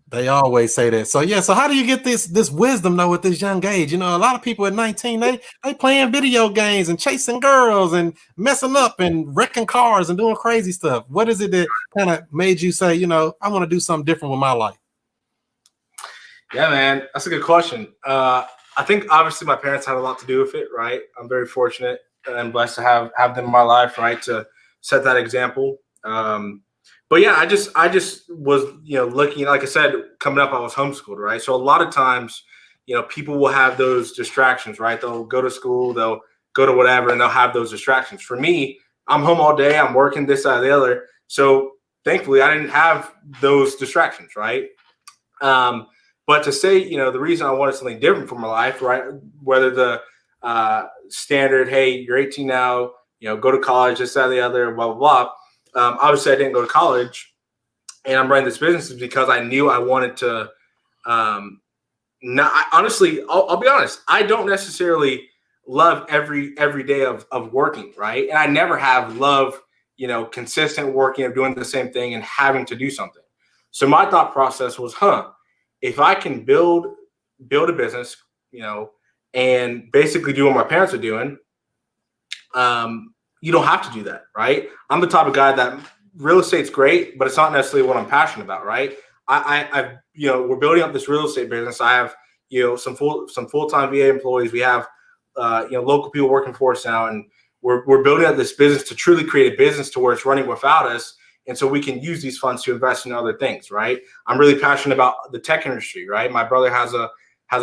They always say that. So yeah. So how do you get this wisdom though at this young age? A lot of people at 19, they playing video games and chasing girls and messing up and wrecking cars and doing crazy stuff. What is it that kind of made you say, I want to do something different with my life? Yeah, man, that's a good question. I think obviously my parents had a lot to do with it, right? I'm very fortunate and blessed to have them in my life, right, to set that example. But yeah, I just was, looking, like I said, coming up, I was homeschooled, right? So a lot of times, people will have those distractions, right? They'll go to school, they'll go to whatever, and they'll have those distractions. For me, I'm home all day, I'm working this, side, the other. So thankfully, I didn't have those distractions, right? But to say, the reason I wanted something different for my life, right? Whether the standard, "Hey, you're 18 now, go to college, this, that, the other, blah, blah, blah." Obviously, I didn't go to college, and I'm running this business because I knew I wanted to. Honestly, I'll be honest. I don't necessarily love every day of working, right? And I never have loved, consistent working of doing the same thing and having to do something. So my thought process was, if I can build a business, and basically do what my parents are doing, you don't have to do that, right? I'm the type of guy that real estate's great, but it's not necessarily what I'm passionate about, right? We're building up this real estate business. I have, some full-time VA employees. We have, local people working for us now, and we're building up this business to truly create a business to where it's running without us. And so we can use these funds to invest in other things, right? I'm really passionate about the tech industry, right? My brother has a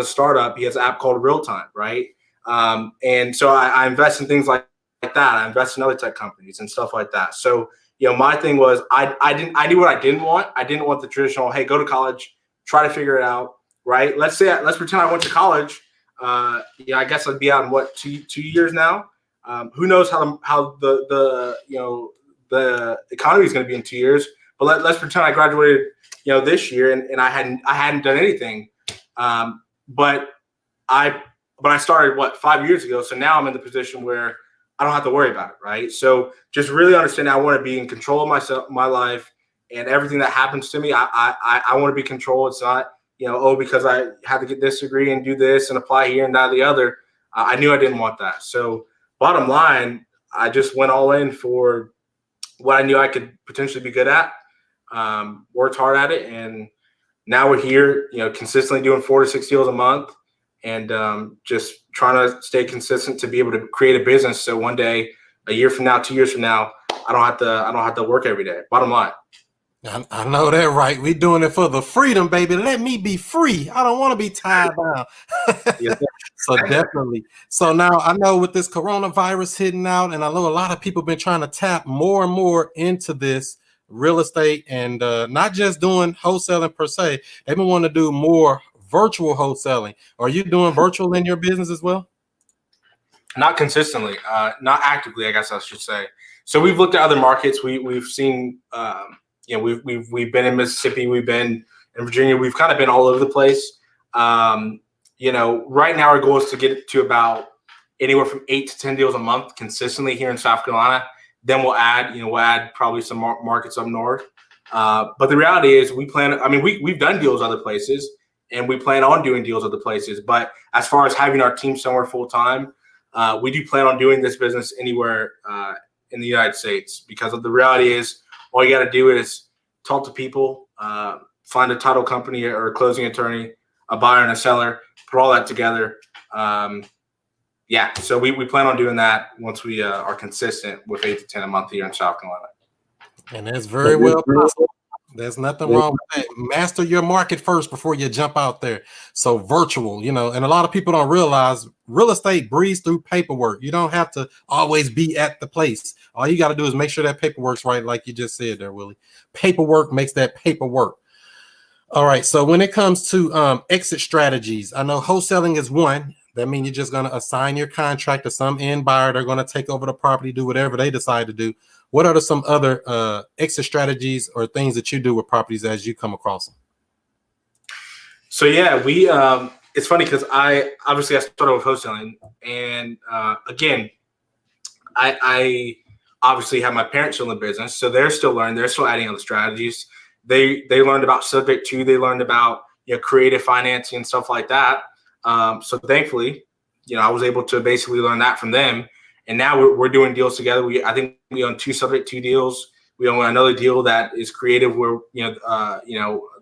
startup. He has an app called Real Time, right? And so I invest in things like that. I invest in other tech companies and stuff like that. So, my thing was I knew what I didn't want. I didn't want the traditional, hey, go to college, try to figure it out, right? Let's pretend I went to college. I guess I'd be out in what, 2 years now. Who knows how the economy is going to be in 2 years? But let's pretend I graduated, this year and I hadn't done anything. But I started 5 years ago. So now I'm in the position where I don't have to worry about it, right? So just really understand I want to be in control of my life, and everything that happens to me, I want to be controlled. It's not, because I had to get this degree and do this and apply here and that the other. I knew I didn't want that. So bottom line, I just went all in for what I knew I could potentially be good at, worked hard at it. And now we're here, consistently doing 4 to 6 deals a month, and just trying to stay consistent to be able to create a business. So one day, a year from now, 2 years from now, I don't have to work every day. Bottom line. I know that, right? We're doing it for the freedom, baby. Let me be free. I don't want to be tied down. Yes, So definitely. So now I know with this coronavirus hitting out, and I know a lot of people have been trying to tap more and more into this real estate, and not just doing wholesaling per se. They've been wanting to do more virtual wholesaling. Are you doing virtual in your business as well? Not consistently, not actively, I guess I should say. So we've looked at other markets. We've seen, we've been in Mississippi, we've been in Virginia, we've kind of been all over the place. Right now our goal is to get to about anywhere from 8 to 10 deals a month consistently here in South Carolina. Then we'll add probably some markets up north. But the reality is we've done deals other places, and we plan on doing deals other places. But as far as having our team somewhere full time, we do plan on doing this business anywhere in the United States, because of the reality is all you got to do is talk to people, find a title company or a closing attorney, a buyer and a seller, put all that together. So we plan on doing that once we are consistent with 8 to 10 a month here in South Carolina. And that's very well possible. There's nothing wrong with that. Master your market first before you jump out there. So virtual, and a lot of people don't realize real estate breezes through paperwork. You don't have to always be at the place. All you got to do is make sure that paperwork's right, like you just said there, Willie. Paperwork makes that paperwork. All right. So when it comes to exit strategies, I know wholesaling is one. That means you're just going to assign your contract to some end buyer. They're going to take over the property, do whatever they decide to do. What are some other exit strategies or things that you do with properties as you come across them? So we it's funny because I started with wholesaling, and again, I obviously have my parents still in the business, so they're still learning. They're still adding other strategies. They learned about subject to. They learned about creative financing and stuff like that. So thankfully, I was able to basically learn that from them. And now we're doing deals together. I think we own 2 subject to deals. We own another deal that is creative, where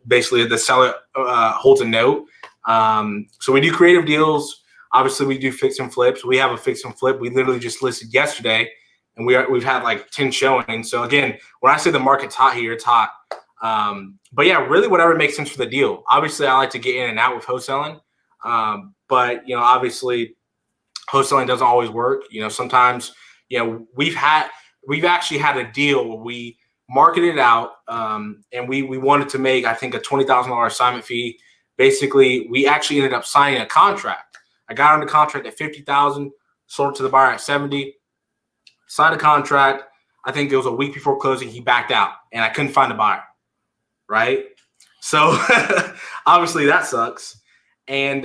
basically the seller holds a note. So we do creative deals. Obviously, we do fix and flips. We have a fix and flip we literally just listed yesterday, and we've had like 10 showings. So again, when I say the market's hot here, it's hot. But really whatever makes sense for the deal. Obviously, I like to get in and out with wholesaling, but obviously, wholesaling doesn't always work. Sometimes, we've actually had a deal where we marketed it out, and we wanted to make, I think, a $20,000 assignment fee. Basically, we actually ended up signing a contract. I got on the contract at $50,000, sold it to the buyer at $70,000, signed a contract. I think it was a week before closing. He backed out, and I couldn't find a buyer. Right. So obviously that sucks. And,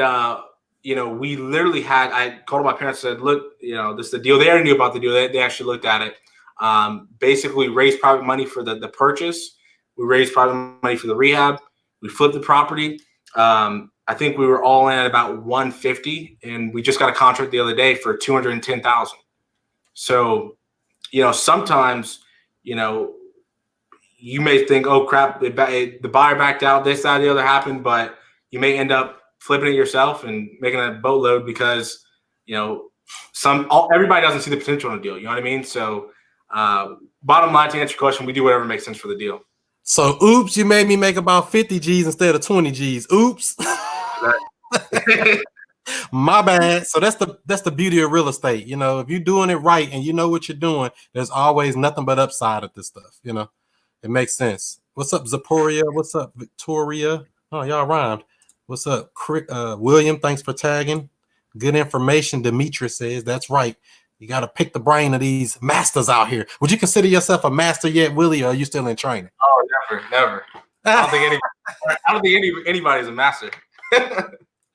we literally I called my parents and said, look, this is the deal. They already knew about the deal. They actually looked at it. Basically raised private money for the purchase. We raised private money for the rehab. We flipped the property. I think we were all in at about 150, and we just got a contract the other day for 210,000. So, sometimes, you may think, oh crap, the buyer backed out, this, that, the other happened, but you may end up flipping it yourself and making a boatload because, everybody doesn't see the potential in a deal. You know what I mean? So bottom line, to answer your question, we do whatever makes sense for the deal. So, oops, you made me make about 50 G's instead of 20 G's. Oops. My bad. So that's the beauty of real estate. You know, if you're doing it right and you know what you're doing, there's always nothing but upside at this stuff. You know, it makes sense. What's up, Zaporia? What's up, Victoria? Oh, y'all rhymed. What's up, William? Thanks for tagging. Good information. Demetrius says that's right. You got to pick the brain of these masters out here. Would you consider yourself a master yet, Willie, or are you still in training? Oh, never. I don't think anybody's a master.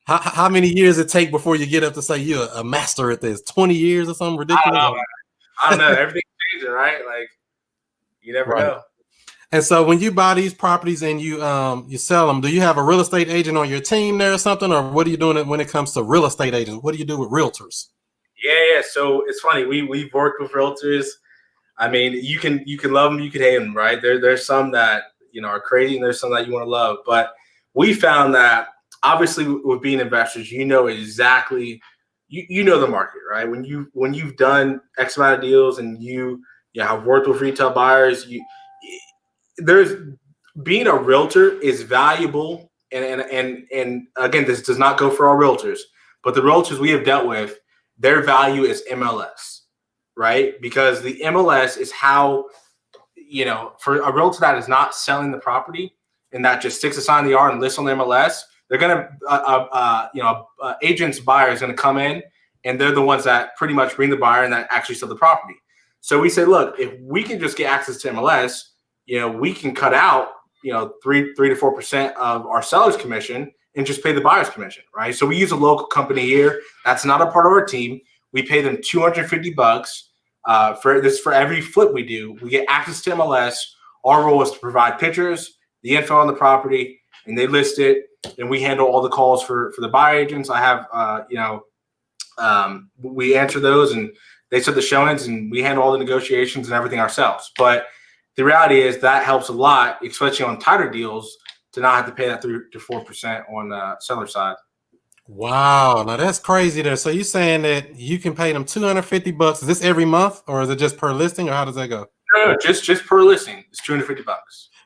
How many years it take before you get up to say you're a master at this? 20 years or something ridiculous? I don't know. Everything's changing, right? Like, you never know. And so when you buy these properties and you sell them, do you have a real estate agent on your team there or something? Or what are you doing when it comes to real estate agents? What do you do with realtors? Yeah. So it's funny. We've worked with realtors. I mean, you can love them, you can hate them, right? There's some that, you know, are crazy and there's some that you want to love. But we found that obviously with being investors, you know exactly, you know the market, right? When you've done X amount of deals and you have worked with retail buyers, being a realtor is valuable. And again, this does not go for all realtors, but the realtors we have dealt with, their value is MLS, right? Because the MLS is how, you know, for a realtor that is not selling the property and that just sticks a sign in the yard and lists on the MLS, they're going to, agent's buyer is going to come in and they're the ones that pretty much bring the buyer and that actually sell the property. So we say, look, if we can just get access to MLS, you know, we can cut out, you know, 3 to 4% of our seller's commission and just pay the buyer's commission, right? So we use a local company here. That's not a part of our team. We pay them $250 for every flip we do. We get access to MLS. Our role is to provide pictures, the info on the property, and they list it. And we handle all the calls for the buyer agents. I have, we answer those and they set the showings and we handle all the negotiations and everything ourselves. But the reality is that helps a lot, especially on tighter deals, to not have to pay that 3 to 4% on the seller side. Wow, now that's crazy there. So you're saying that you can pay them $250? Is this every month or is it just per listing or how does that go? No, just per listing. It's $250.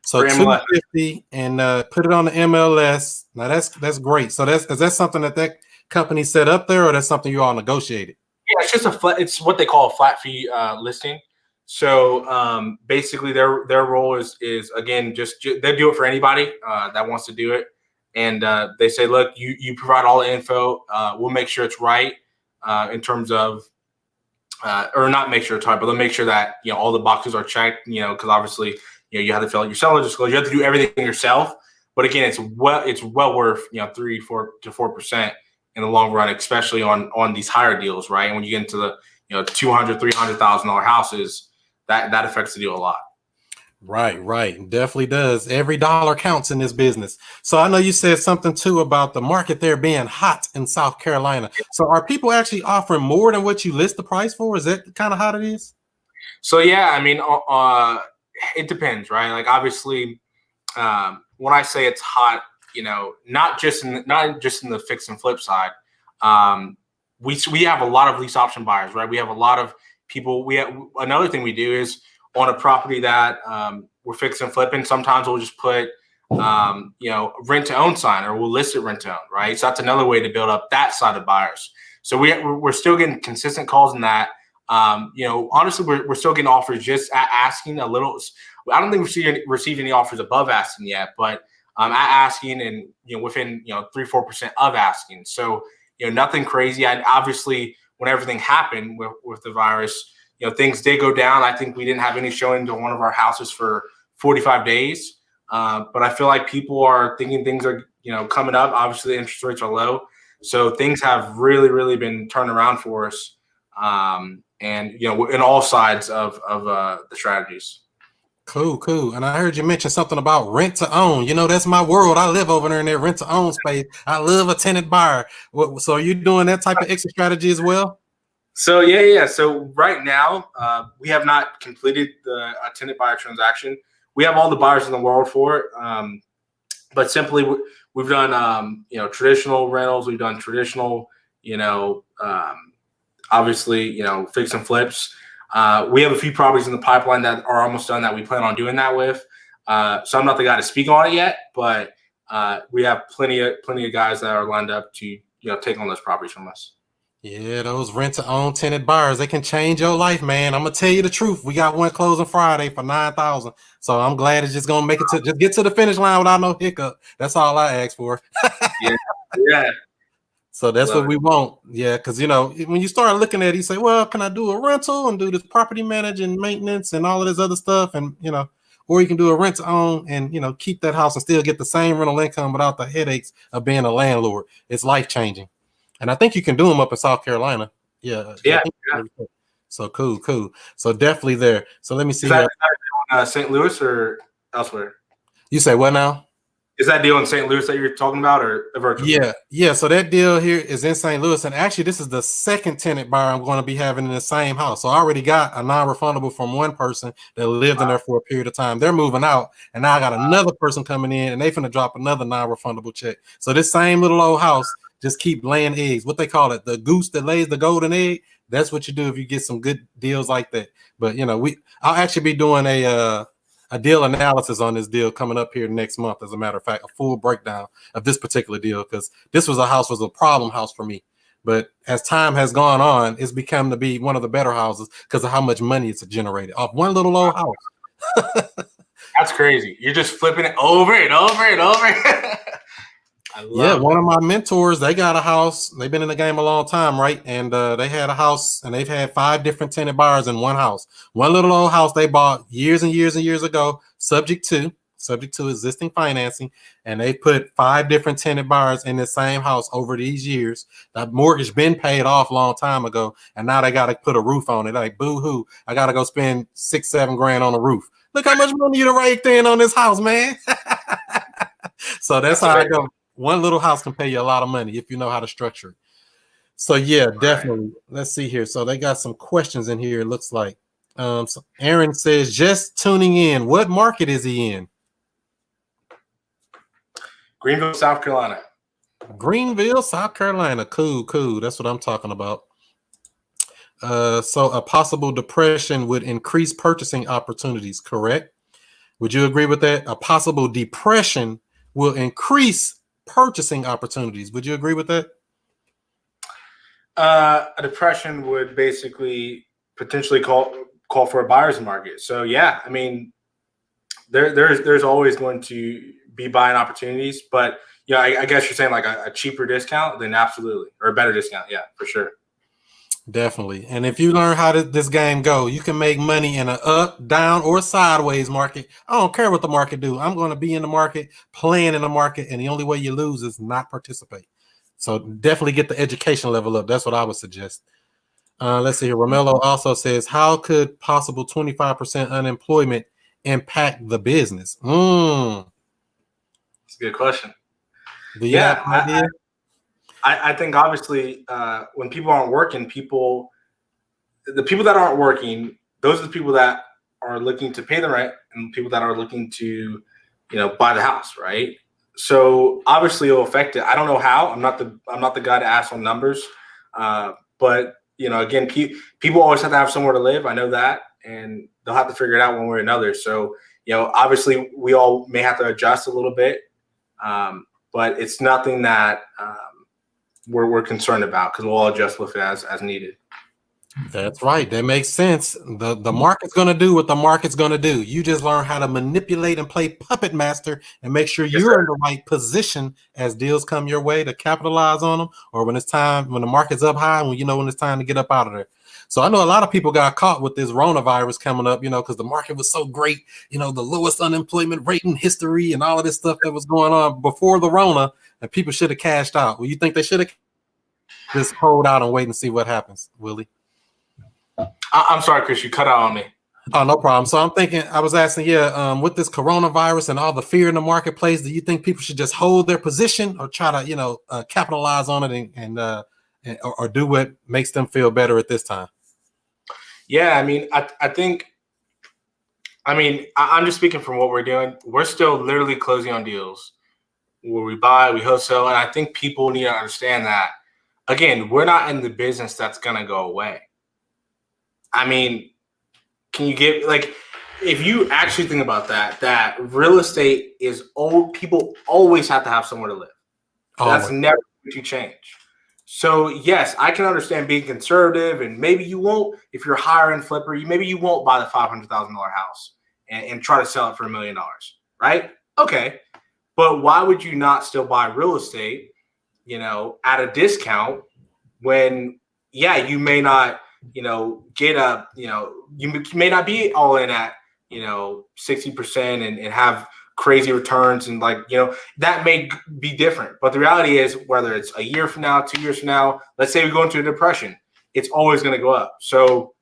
So $250 and put it on the MLS. Now that's great. So is that something that company set up there or that's something you all negotiated? Yeah, it's just it's what they call a flat fee listing. So basically their role is again, just they do it for anybody that wants to do it. And they say, look, you provide all the info. We'll make sure it's right in terms of, or not make sure it's right, but they'll make sure that, you know, all the boxes are checked, you know, because obviously, you know, you have to fill out your seller disclosure. You have to do everything yourself. But again, it's well worth, you know, 3 to 4% in the long run, especially on these higher deals, right? And when you get into the, you know, $200,000, $300,000 houses, that affects the deal a lot. Right. Definitely does. Every dollar counts in this business. So I know you said something too about the market there being hot in South Carolina. So are people actually offering more than what you list the price for? Is that kind of how it is? So yeah, I mean, it depends, right? Like obviously, when I say it's hot, you know, not just in the fix and flip side. We have a lot of lease option buyers, right? We have a lot of people. Another thing we do is on a property that we're fixing and flipping, sometimes we'll just put, you know, rent to own sign, or we'll list it rent to own, right? So that's another way to build up that side of buyers. So we're still getting consistent calls in that. You know, honestly, we're still getting offers just at asking a little. I don't think we've received any offers above asking yet, but at asking and, you know, within, you know, 3-4% of asking. So, you know, nothing crazy. Obviously, when everything happened with the virus, you know, things did go down. I think we didn't have any showing to one of our houses for 45 days. But I feel like people are thinking things are, you know, coming up. Obviously, the interest rates are low. So things have really, really been turned around for us. And, you know, in all sides of the strategies. Cool. And I heard you mention something about rent to own. You know, that's my world. I live over there in that rent to own space. I love a tenant buyer. So are you doing that type of exit strategy as well? So yeah. So right now, we have not completed a tenant buyer transaction. We have all the buyers in the world for it. But simply, we've done, you know, traditional rentals. We've done traditional, you know, obviously, fix and flips. We have a few properties in the pipeline that are almost done that we plan on doing that with. So I'm not the guy to speak on it yet, but we have plenty of guys that are lined up to take on those properties from us. Yeah, those rent-to-own tenant buyers, they can change your life, man. I'm gonna tell you the truth. We got one closing Friday for $9,000, so I'm glad it's just gonna make it to just get to the finish line without no hiccup. That's all I ask for. Yeah. So that's what we want. Yeah, because when you start looking at it, you say, well, can I do a rental and do this property managing, maintenance, and all of this other stuff, and or you can do a rent-to-own and keep that house and still get the same rental income without the headaches of being a landlord. It's life-changing. And I think you can do them up in South Carolina. Yeah. So cool. So definitely there. So let me see. Is that St. Louis or elsewhere? You say what now? Is that deal in St. Louis that you're talking about, or virtual? Yeah. So that deal here is in St. Louis, and actually, this is the second tenant buyer I'm going to be having in the same house. So I already got a non-refundable from one person that lived in there for a period of time. They're moving out, and now I got another person coming in, and they finna drop another non-refundable check. So this same little old house just keep laying eggs. What they call it, the goose that lays the golden egg. That's what you do if you get some good deals like that. But I'll actually be doing a deal analysis on this deal coming up here next month. As a matter of fact, a full breakdown of this particular deal, because this was a problem house for me. But as time has gone on, it's become to be one of the better houses because of how much money it's generated off one little old house. That's crazy. You're just flipping it over and over and over. One of my mentors, they got a house. They've been in the game a long time, right? And they had a house, and they've had 5 different tenant buyers in one house. One little old house they bought years and years and years ago, subject to existing financing, and they put 5 different tenant buyers in the same house over these years. That mortgage been paid off a long time ago, and now they got to put a roof on it. Like, boo-hoo, I got to go spend $6-7 grand on a roof. Look how much money you raked in on this house, man. So that's how I go. One little house can pay you a lot of money if you know how to structure it. So yeah, definitely. Let's see here. So they got some questions in here. It looks like so Aaron says, just tuning in. What market is he in? Greenville, South Carolina. Greenville, South Carolina. Cool. That's what I'm talking about. So a possible depression would increase purchasing opportunities, correct? Would you agree with that? A possible depression will increase purchasing opportunities. Would you agree with that? A depression would basically potentially call for a buyer's market. So yeah, I mean, there's always going to be buying opportunities, but I guess you're saying like a cheaper discount, then absolutely, or a better discount. Yeah, for sure. Definitely. And if you learn how this game go, you can make money in an up, down, or sideways market. I don't care what the market do. I'm going to be in the market, playing in the market, and the only way you lose is not participate. So definitely get the education level up. That's what I would suggest. Let's see here. Romello also says, how could possible 25% unemployment impact the business? That's a good question. Do you have an idea? I think obviously when people aren't working, the people that aren't working, those are the people that are looking to pay the rent and people that are looking to, buy the house, right? So obviously it'll affect it. I don't know how. I'm not the guy to ask on numbers, but again, people always have to have somewhere to live. I know that, and they'll have to figure it out one way or another. So obviously we all may have to adjust a little bit, but it's nothing that we're concerned about because we'll all adjust with it as needed. That's right. That makes sense. The market's going to do what the market's going to do. You just learn how to manipulate and play puppet master and make sure you're in the right position as deals come your way to capitalize on them, or when the market's up high, when it's time to get up out of there. So I know a lot of people got caught with this coronavirus coming up, because the market was so great, the lowest unemployment rate in history and all of this stuff that was going on before the Rona, and people should have cashed out. Well, you think they should have just hold out and wait and see what happens, Willie? I'm sorry, Chris, you cut out on me. Oh, no problem. So I was asking, with this coronavirus and all the fear in the marketplace, do you think people should just hold their position or try to, capitalize on it and or do what makes them feel better at this time? Yeah, I mean, I'm just speaking from what we're doing. We're still literally closing on deals where we buy, we wholesale, and I think people need to understand that again, we're not in the business that's going to go away. I mean, can you give, like, if you actually think about that real estate is old, people always have to have somewhere to live. That's never going to change. So yes, I can understand being conservative, and maybe you won't, if you're a higher end flipper, maybe you won't buy the $500,000 house and try to sell it for $1 million, right? Okay. But why would you not still buy real estate, at a discount when, yeah, you may not, get up, you may not be all in at, 60% and have crazy returns, and that may be different. But the reality is, whether it's a year from now, 2 years from now, let's say we go into a depression, it's always going to go up. So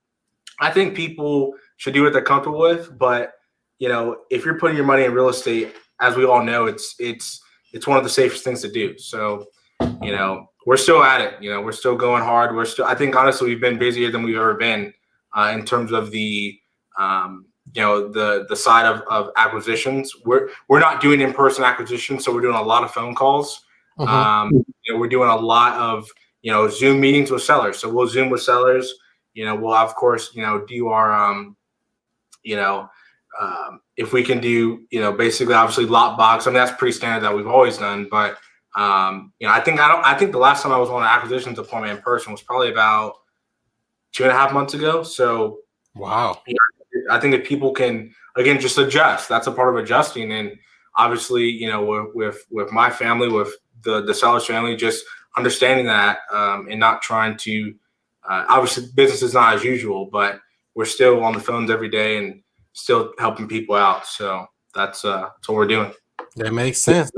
I think people should do what they're comfortable with. But, if you're putting your money in real estate, as we all know, it's one of the safest things to do. So, we're still at it. We're still going hard. I think honestly, we've been busier than we've ever been in terms of the side of acquisitions. We're not doing in-person acquisitions, so we're doing a lot of phone calls. We're doing a lot of Zoom meetings with sellers. So we'll Zoom with sellers. We'll of course do our if we can do basically obviously lot box. I mean, that's pretty standard that we've always done. But I think the last time I was on an acquisitions appointment in person was probably about 2.5 months ago. So wow. I think if people can, again, just adjust, that's a part of adjusting. And obviously, with my family, with the seller's family, just understanding that and not trying to, obviously business is not as usual, but we're still on the phones every day and still helping people out. So that's what we're doing. That makes sense.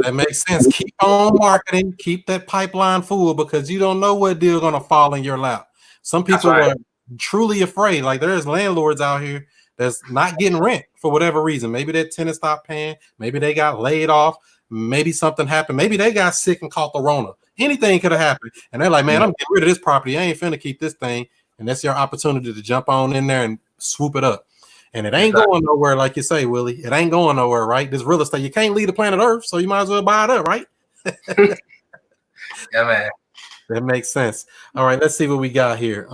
Keep on marketing, keep that pipeline full, because you don't know what deal gonna fall in your lap. Some people are truly afraid. Like, there's landlords out here that's not getting rent for whatever reason. Maybe their tenant stopped paying. Maybe they got laid off. Maybe something happened. Maybe they got sick and caught the Rona. Anything could have happened. And they're like, man, I'm getting rid of this property. I ain't finna keep this thing. And that's your opportunity to jump on in there and swoop it up. And it ain't going nowhere, like you say, Willie. It ain't going nowhere, right? This real estate, you can't leave the planet Earth, so you might as well buy it up, right? Yeah, man. That makes sense. All right, let's see what we got here.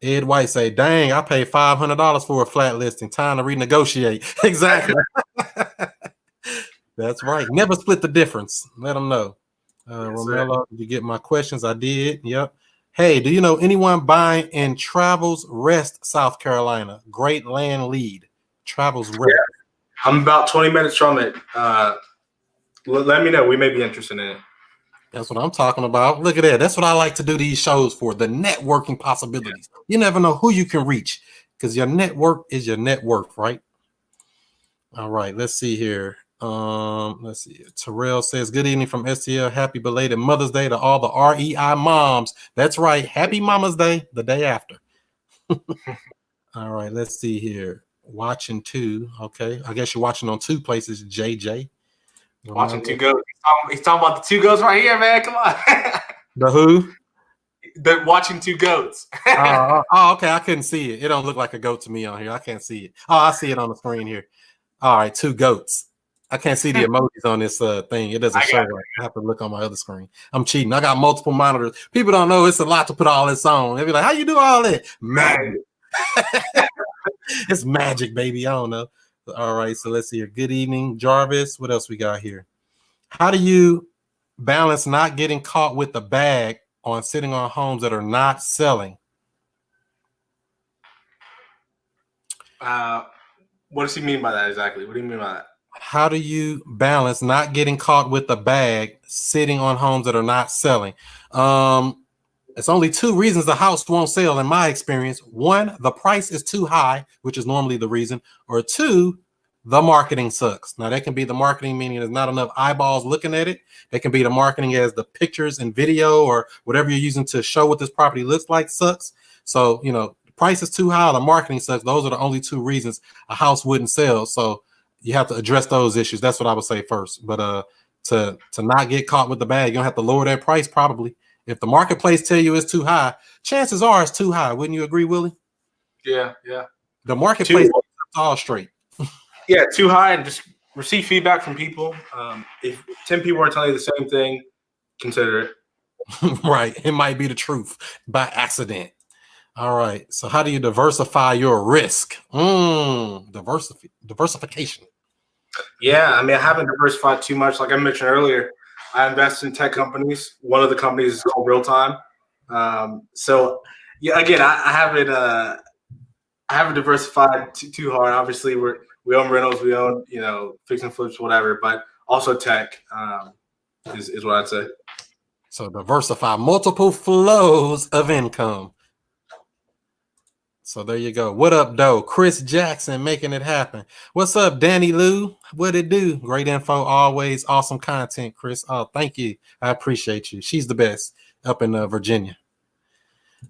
Ed White say, dang, I paid $500 for a flat listing. Time to renegotiate. Exactly. That's right. Never split the difference. Let them know. Romello, did you get my questions? I did. Yep. Hey, do you know anyone buying in Travels Rest, South Carolina? Great land lead. Travels Rest. Yeah. I'm about 20 minutes from it. Let me know. We may be interested in it. That's what I'm talking about. Look at that. That's what I like to do these shows for, the networking possibilities. You never know who you can reach, because your network is your net worth, right? All right, let's see here. Let's see. Terrell says, good evening from STL. Happy belated Mother's Day to all the REI moms. That's right. Happy Mama's Day the day after. All right, let's see here. Watching two. Okay. I guess you're watching on two places, JJ. Watching two goats. He's talking about the two goats right here, man. Come on. The who? The watching two goats. Okay. I couldn't see it. It don't look like a goat to me on here. I can't see it. Oh, I see it on the screen here. All right, two goats. I can't see the emojis on this thing. It doesn't show right. I have to look on my other screen. I'm cheating. I got multiple monitors. People don't know it's a lot to put all this on. They'll be like, how you do all that? Magic. It's magic, baby. I don't know. All right, so let's see here. Good evening, Jarvis. What else we got here? How do you balance not getting caught with the bag on sitting on homes that are not selling? What does he mean by that exactly? What do you mean by that? How do you balance not getting caught with the bag sitting on homes that are not selling? It's only two reasons the house won't sell in my experience. One, the price is too high, which is normally the reason. Or two, the marketing sucks. Now, that can be the marketing, meaning there's not enough eyeballs looking at it. That can be the marketing as the pictures and video or whatever you're using to show what this property looks like sucks. So, the price is too high, the marketing sucks. Those are the only two reasons a house wouldn't sell. So you have to address those issues. That's what I would say first. But to not get caught with the bag, you're gonna have to lower that price probably. If the marketplace tell you it's too high, chances are it's too high. Wouldn't you agree, Willie? Yeah. The marketplace is all straight. Yeah, too high, and just receive feedback from people. If 10 people are telling you the same thing, consider it. Right. It might be the truth by accident. All right. So how do you diversify your risk? Diversification. Yeah, I mean, I haven't diversified too much. Like I mentioned earlier, I invest in tech companies. One of the companies is called Real Time. So yeah, again, I haven't diversified too hard. Obviously, we own rentals, we own fix and flips, whatever, but also tech is what I'd say. So diversify multiple flows of income. So there you go. What up, though? Chris Jackson making it happen. What's up, Danny Lou? What it do? Great info, always awesome content, Chris. Oh, thank you. I appreciate you. She's the best up in Virginia.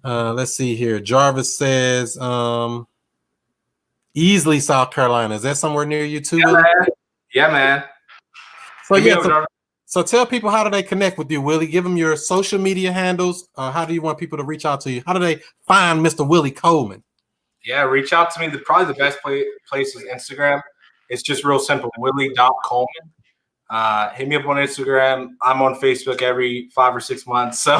Let's see here. Jarvis says, Easley, South Carolina. Is that somewhere near you too, Willie? Yeah, man. So yeah. So tell people, how do they connect with you, Willie? Give them your social media handles. How do you want people to reach out to you? How do they find Mr. Willie Coleman? Yeah, reach out to me. Probably the best place is Instagram. It's just real simple, willie.coleman. Hit me up on Instagram. I'm on Facebook every 5 or 6 months. So,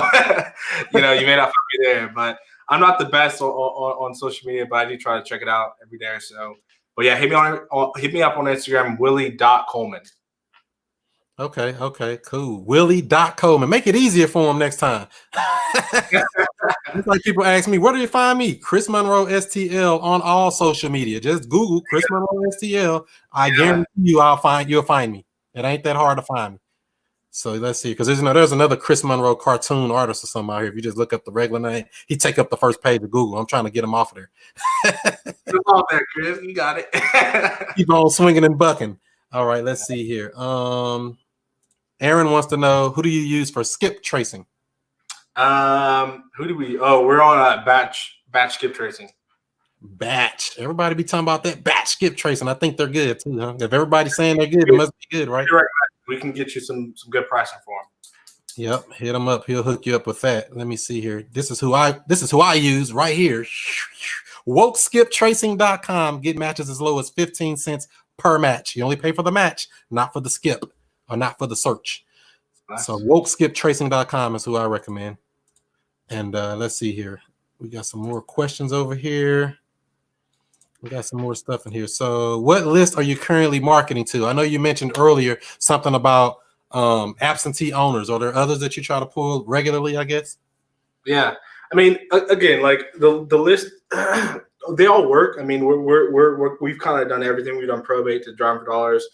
you may not find me there. But I'm not the best on social media, but I do try to check it out every day or so. But yeah, hit me up on Instagram, willie.coleman. Okay, cool. Willie.Coleman. Make it easier for him next time. It's like people ask me, where do you find me? Chris Monroe STL on all social media. Just Google Chris Monroe STL. I guarantee you you'll find me. It ain't that hard to find me. So let's see, because there's another Chris Monroe cartoon artist or something out here. If you just look up the regular name, he take up the first page of Google. I'm trying to get him off of there. Get off there, Chris. You got it. Keep on swinging and bucking. All right, let's see here. Aaron wants to know, who do you use for skip tracing? Who do we? Oh, we're on batch skip tracing. Batch. Everybody be talking about that batch skip tracing. I think they're good too, huh? If everybody's saying they're good, it must be good, right? We can get you some good pricing for them. Yep, hit him up. He'll hook you up with that. Let me see here. This is who I use right here. WokeSkipTracing.com. Get matches as low as 15 cents per match. You only pay for the match, not for the skip or not for the search. Nice. So WokeSkipTracing.com is who I recommend. And let's see here. We got some more questions over here. We got some more stuff in here. So what list are you currently marketing to? I know you mentioned earlier something about absentee owners. Are there others that you try to pull regularly, I guess? Yeah. I mean, again, like the list, they all work. I mean, we've kind of done everything. We've done probate to driving for dollars.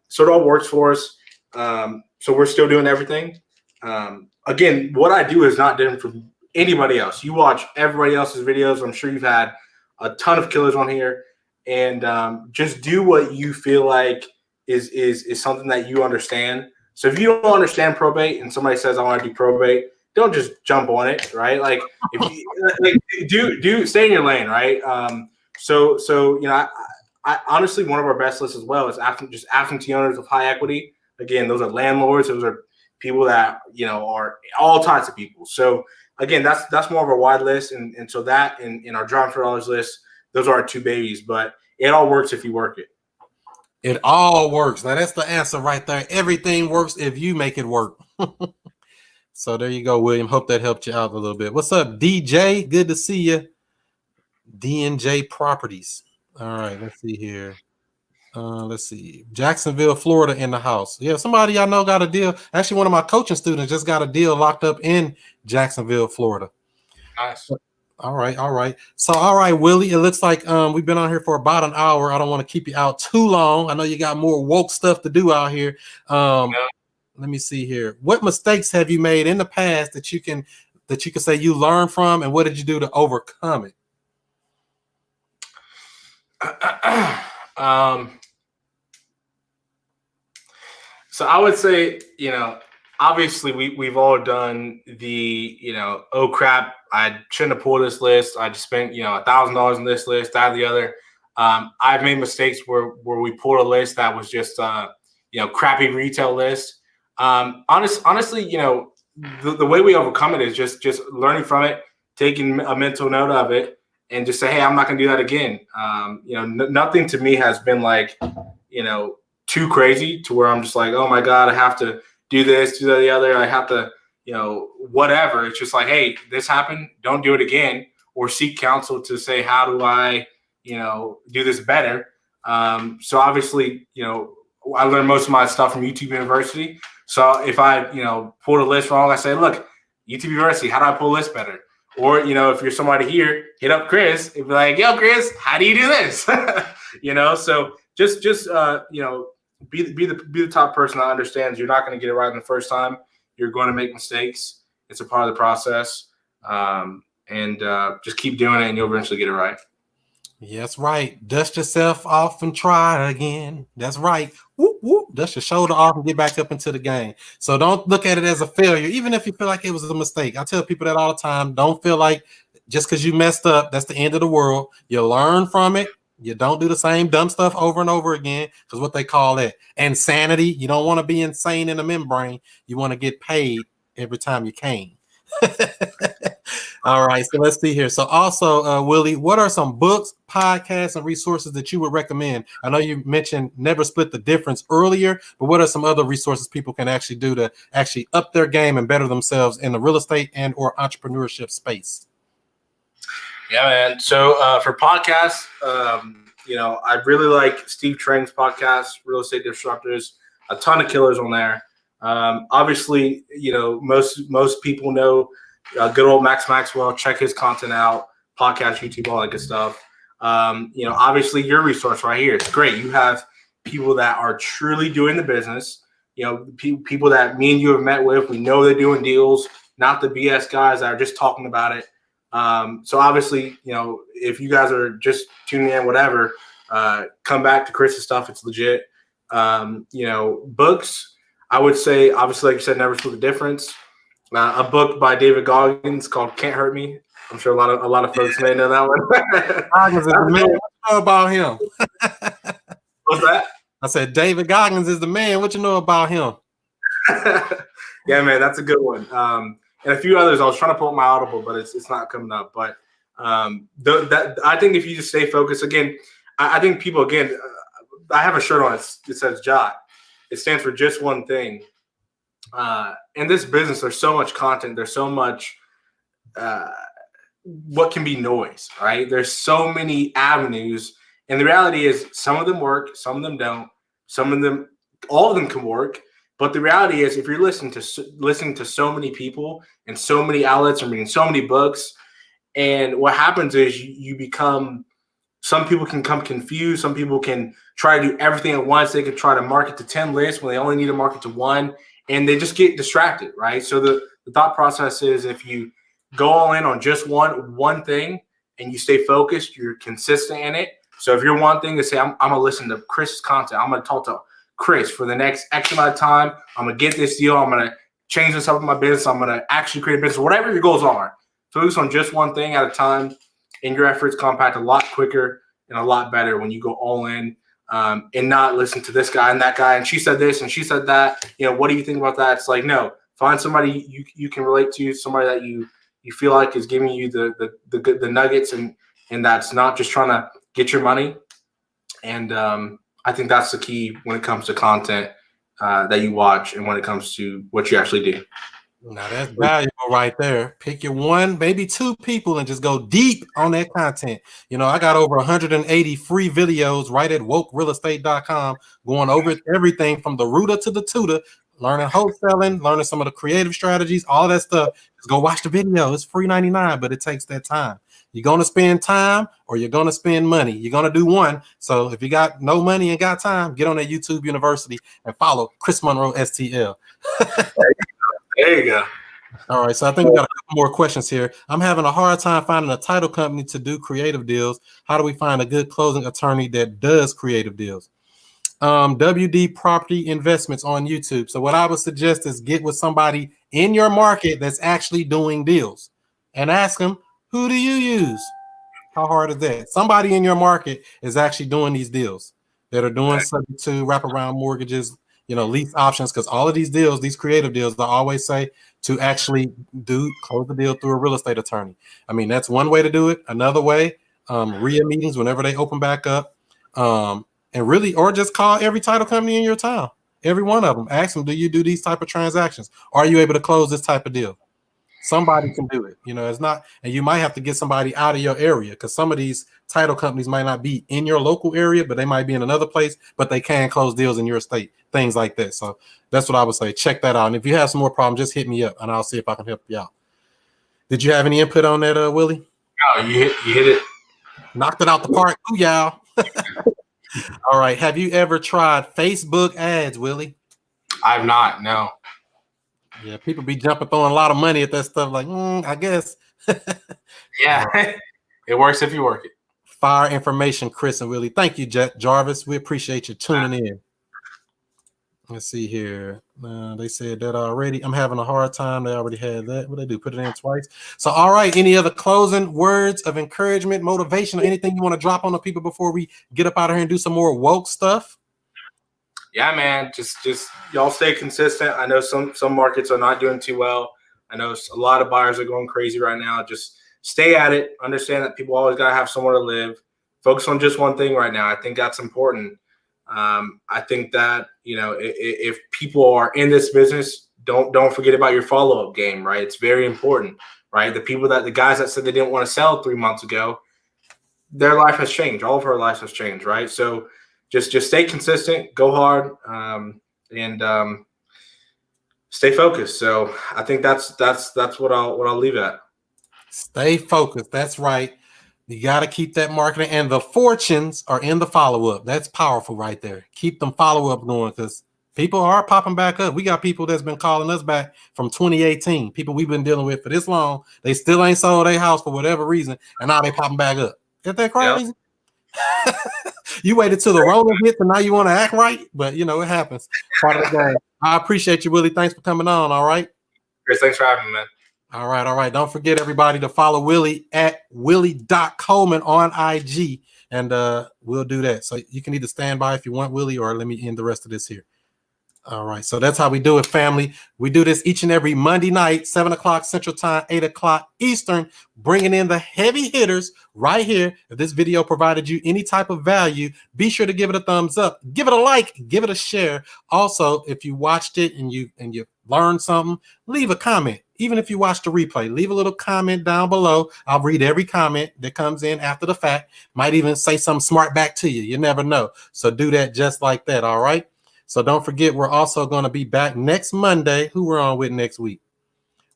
So it all works for us. So we're still doing everything. Again, what I do is not different from anybody else. You watch everybody else's videos. I'm sure you've had a ton of killers on here, and just do what you feel like is something that you understand. So if you don't understand probate and somebody says I want to do probate, don't just jump on it, right? Like if you do stay in your lane, right? So I honestly, one of our best lists as well is absentee owners of high equity. Again, those are landlords. Those are people that are all types of people. So again, that's more of a wide list, and so that in our driving for dollars list, those are our two babies. But it all works if you work it. It all works. Now that's the answer right there. Everything works if you make it work. So there you go, William. Hope that helped you out a little bit. What's up, DJ? Good to see you. D&J Properties. All right, let's see here. Let's see. Jacksonville, Florida in the house. Yeah, somebody I know got a deal. Actually, one of my coaching students just got a deal locked up in Jacksonville, Florida. Nice. All right. So, all right, Willie, it looks like we've been on here for about an hour. I don't want to keep you out too long. I know you got more woke stuff to do out here. Let me see here. What mistakes have you made in the past that you can say you learned from, and what did you do to overcome it? So I would say, obviously we've all done the, oh crap, I shouldn't have pulled this list. I just spent, $1,000 on this list, that, the other. I've made mistakes where we pulled a list that was just, crappy retail list. Honestly, the way we overcome it is just learning from it, taking a mental note of it, and just say, hey, I'm not going to do that again. Nothing to me has been like, too crazy to where I'm just like, oh my God, I have to do this, do that, the other. I have to, whatever. It's just like, hey, this happened. Don't do it again, or seek counsel to say, how do I, do this better? So obviously, I learned most of my stuff from YouTube University. So if I, pulled a list wrong, I say, look, YouTube University, how do I pull this better? Or, if you're somebody here, hit up Chris and be like, yo, Chris, how do you do this? So just be the top person that understands you're not going to get it right in the first time. You're going to make mistakes. It's a part of the process. And just keep doing it and you'll eventually get it right. Yes, right. Dust yourself off and try again. That's right. Whoop, whoop. Dust your shoulder off and get back up into the game. So don't look at it as a failure, even if you feel like it was a mistake. I tell people that all the time. Don't feel like just because you messed up, that's the end of the world. You learn from it. You don't do the same dumb stuff over and over again, because what they call it insanity. You don't want to be insane in the membrane. You want to get paid every time you can. All right, so let's see here. So also, Willie, what are some books, podcasts, and resources that you would recommend? I know you mentioned Never Split the Difference earlier, but what are some other resources people can actually do to actually up their game and better themselves in the real estate and or entrepreneurship space? Yeah, man. So for podcasts, I really like Steve Trang's podcast, Real Estate Disruptors. A ton of killers on there. Obviously, most people know good old Max Maxwell. Check his content out, podcast, YouTube, all that good stuff. Obviously your resource right here. It's great. You have people that are truly doing the business. People that me and you have met with. We know they're doing deals, not the BS guys that are just talking about it. So obviously, if you guys are just tuning in, whatever, come back to Chris's stuff. It's legit. Books, I would say, obviously, like you said, Never Split the Difference. A book by David Goggins called Can't Hurt Me. I'm sure a lot of folks may know that one. Goggins is the man. What you know about him? What's that? I said David Goggins is the man. What you know about him? Yeah, man, that's a good one. And a few others. I was trying to pull up my Audible, but it's not coming up. But I think if you just stay focused, again, I think people, again, I have a shirt on. It says JOT. It stands for just one thing. In this business, there's so much content. There's so much what can be noise, right? There's so many avenues. And the reality is some of them work, some of them don't. Some of them, all of them can work. But the reality is, if you're listening to so many people and so many outlets and reading so many books, and what happens is you become, some people can come confused. Some people can try to do everything at once. They could try to market to 10 lists when they only need to market to one, and they just get distracted, right? So the thought process is, if you go all in on just one thing and you stay focused, you're consistent in it. So if you're one thing to say, I'm going to listen to Chris's content, I'm going to talk to Chris for the next X amount of time, I'm going to get this deal, I'm going to change this up in my business, I'm going to actually create a business, whatever your goals are. Focus on just one thing at a time, and your efforts compact a lot quicker and a lot better when you go all in, and not listen to this guy and that guy, and she said this and she said that. What do you think about that? It's like, no, find somebody you can relate to, somebody that you feel like is giving you the nuggets, and that's not just trying to get your money. And I think that's the key when it comes to content that you watch and when it comes to what you actually do. Now that's valuable right there. Pick your one, maybe two people, and just go deep on that content. I got over 180 free videos right at wokerealestate.com going over everything from the rooter to the tutor, learning wholesaling, learning some of the creative strategies, all that stuff. Just go watch the video. It's free 99, but it takes that time. You're going to spend time or you're going to spend money. You're going to do one. So if you got no money and got time, get on that YouTube University and follow Chris Monroe STL. There you go. All right, so I think we got a couple more questions here. I'm having a hard time finding a title company to do creative deals. How do we find a good closing attorney that does creative deals? WD Property Investments on YouTube. So what I would suggest is get with somebody in your market that's actually doing deals and ask them, who do you use? How hard is that? Somebody in your market is actually doing these deals that are doing subject to wraparound mortgages, lease options, because all of these deals, these creative deals, I always say to actually close the deal through a real estate attorney. I mean, that's one way to do it. Another way, RIA meetings whenever they open back up, and really, or just call every title company in your town. Every one of them. Ask them, do you do these type of transactions? Are you able to close this type of deal? Somebody can do it. You know, it's not, and you might have to get somebody out of your area because some of these title companies might not be in your local area, but they might be in another place, but they can close deals in your state, things like that. So that's what I would say. Check that out. And if you have some more problems, just hit me up and I'll see if I can help you out. Did you have any input on that, Willie? No, you hit it. Knocked it out the park. Ooh, y'all. All right. Have you ever tried Facebook ads, Willie? I've not. No. Yeah, people be jumping, throwing a lot of money at that stuff. Like, I guess. Yeah, it works if you work it. Fire information, Chris and Willie. Thank you, Jarvis. We appreciate you tuning in. Let's see here. They said that already. I'm having a hard time. They already had that. What they do? Put it in twice. So, all right. Any other closing words of encouragement, motivation, or anything you want to drop on the people before we get up out of here and do some more woke stuff? Yeah, man. Just y'all stay consistent. I know some markets are not doing too well. I know a lot of buyers are going crazy right now. Just stay at it. Understand that people always got to have somewhere to live. Focus on just one thing right now. I think that's important. I think that, if people are in this business, don't forget about your follow-up game, right? It's very important, right? The guys that said they didn't want to sell 3 months ago, their life has changed. All of our lives has changed, right? So just stay consistent, go hard, and stay focused. So I think that's what I'll leave at. Stay focused. That's right. You got to keep that marketing, and the fortunes are in the follow-up. That's powerful right there. Keep them follow-up going because people are popping back up. We got people that's been calling us back from 2018, people we've been dealing with for this long. They still ain't sold their house for whatever reason, and now they popping back up. Isn't that crazy? Yep. You waited till the roller hits, and now you want to act right, but, it happens. Part of the game. I appreciate you, Willie. Thanks for coming on, all right? Chris, thanks for having me, man. All right. Don't forget, everybody, to follow Willie at willie.coleman on IG, and we'll do that. So you can either stand by if you want, Willie, or let me end the rest of this here. All right. So that's how we do it, family. We do this each and every Monday night, 7 o'clock Central Time, 8 o'clock Eastern, bringing in the heavy hitters right here. If this video provided you any type of value, be sure to give it a thumbs up, give it a like, give it a share. Also, if you watched it and you learned something, leave a comment. Even if you watch the replay, leave a little comment down below. I'll read every comment that comes in after the fact. Might even say something smart back to you. You never know. So do that just like that. All right. So don't forget, we're also going to be back next Monday. Who we're on with next week?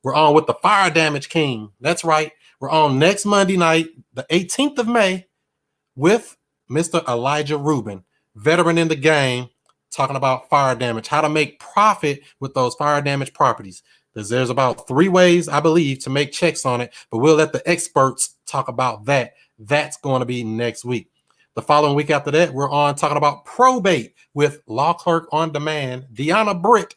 We're on with the Fire Damage King. That's right. We're on next Monday night, the 18th of May, with Mr. Elijah Rubin, veteran in the game, talking about fire damage, how to make profit with those fire damage properties. Because there's about 3 ways, I believe, to make checks on it, but we'll let the experts talk about that. That's going to be next week. The following week after that, we're on talking about probate with Law Clerk on Demand, Deanna Britt.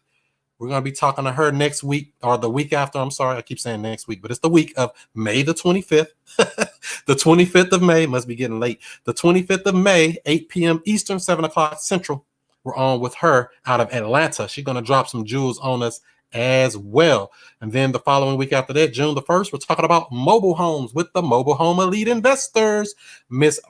We're going to be talking to her next week, or the week after. I'm sorry, I keep saying next week, but it's the week of May the 25th. The 25th of May, must be getting late. The 25th of May, 8 p.m. Eastern, 7 o'clock Central. We're on with her out of Atlanta. She's going to drop some jewels on us as well. And then the following week after that, June the 1st, we're talking about mobile homes with the Mobile Home Elite Investors, Miss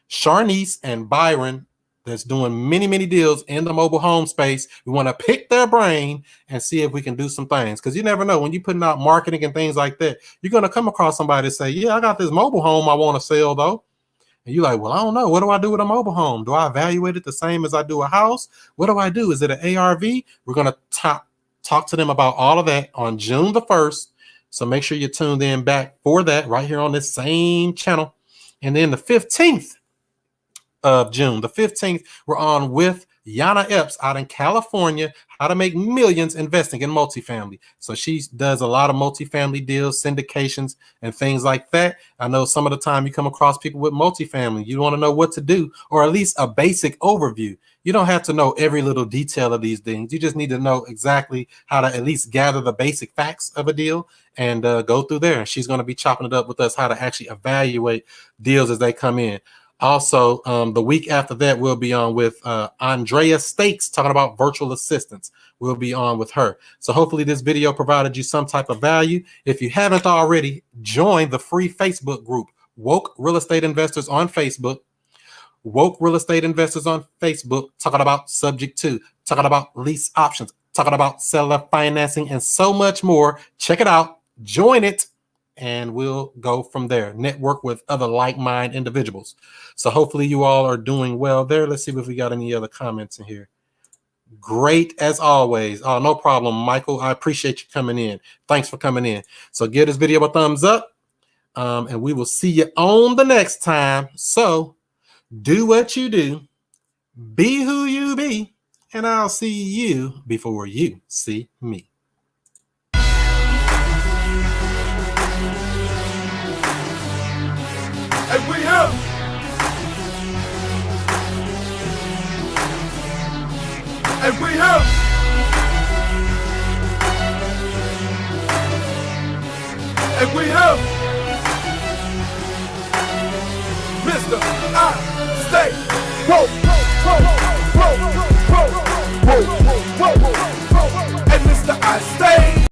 Sharnice and Byron, that's doing many, many deals in the mobile home space. We want to pick their brain and see if we can do some things. Because you never know, when you're putting out marketing and things like that, you're going to come across somebody that say, yeah, I got this mobile home I want to sell though. And you're like, well, I don't know. What do I do with a mobile home? Do I evaluate it the same as I do a house? What do I do? Is it an ARV? We're going to talk to them about all of that on June the 1st. So make sure you're tuned in back for that right here on this same channel. And then the 15th of June, the 15th, we're on with Yana Epps out in California, how to make millions investing in multifamily. So she does a lot of multifamily deals, syndications, and things like that. I know some of the time you come across people with multifamily, you want to know what to do, or at least a basic overview. You don't have to know every little detail of these things. You just need to know exactly how to at least gather the basic facts of a deal and go through there. And she's going to be chopping it up with us, how to actually evaluate deals as they come in. Also, the week after that, we'll be on with Andrea Stakes talking about virtual assistants. We'll be on with her. So hopefully this video provided you some type of value. If you haven't already, join the free Facebook group, Woke Real Estate Investors on Facebook. Woke Real Estate Investors on Facebook, talking about subject to talking about lease options, talking about seller financing, and so much more. Check it out, join it, and we'll go from there. Network with other like-minded individuals. So hopefully you all are doing well there. Let's see if we got any other comments in here. Great as always. Oh, no problem, Michael. I appreciate you coming in. Thanks for coming in. So give this video a thumbs up, and we will see you on the next time. So do what you do, be who you be, and I'll see you before you see me. And we here. And we here. And we here. Mr. I stay. Whoa, whoa, whoa, whoa, whoa, whoa. And Mr. I stay.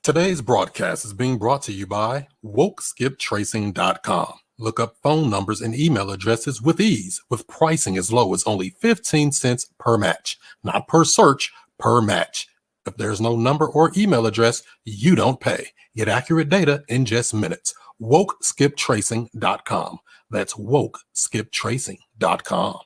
Today's broadcast is being brought to you by wokeskiptracing.com. Look up phone numbers and email addresses with ease, with pricing as low as only 15 cents per match, not per search, per match. If there's no number or email address, you don't pay. Get accurate data in just minutes. Wokeskiptracing.com. That's wokeskiptracing.com.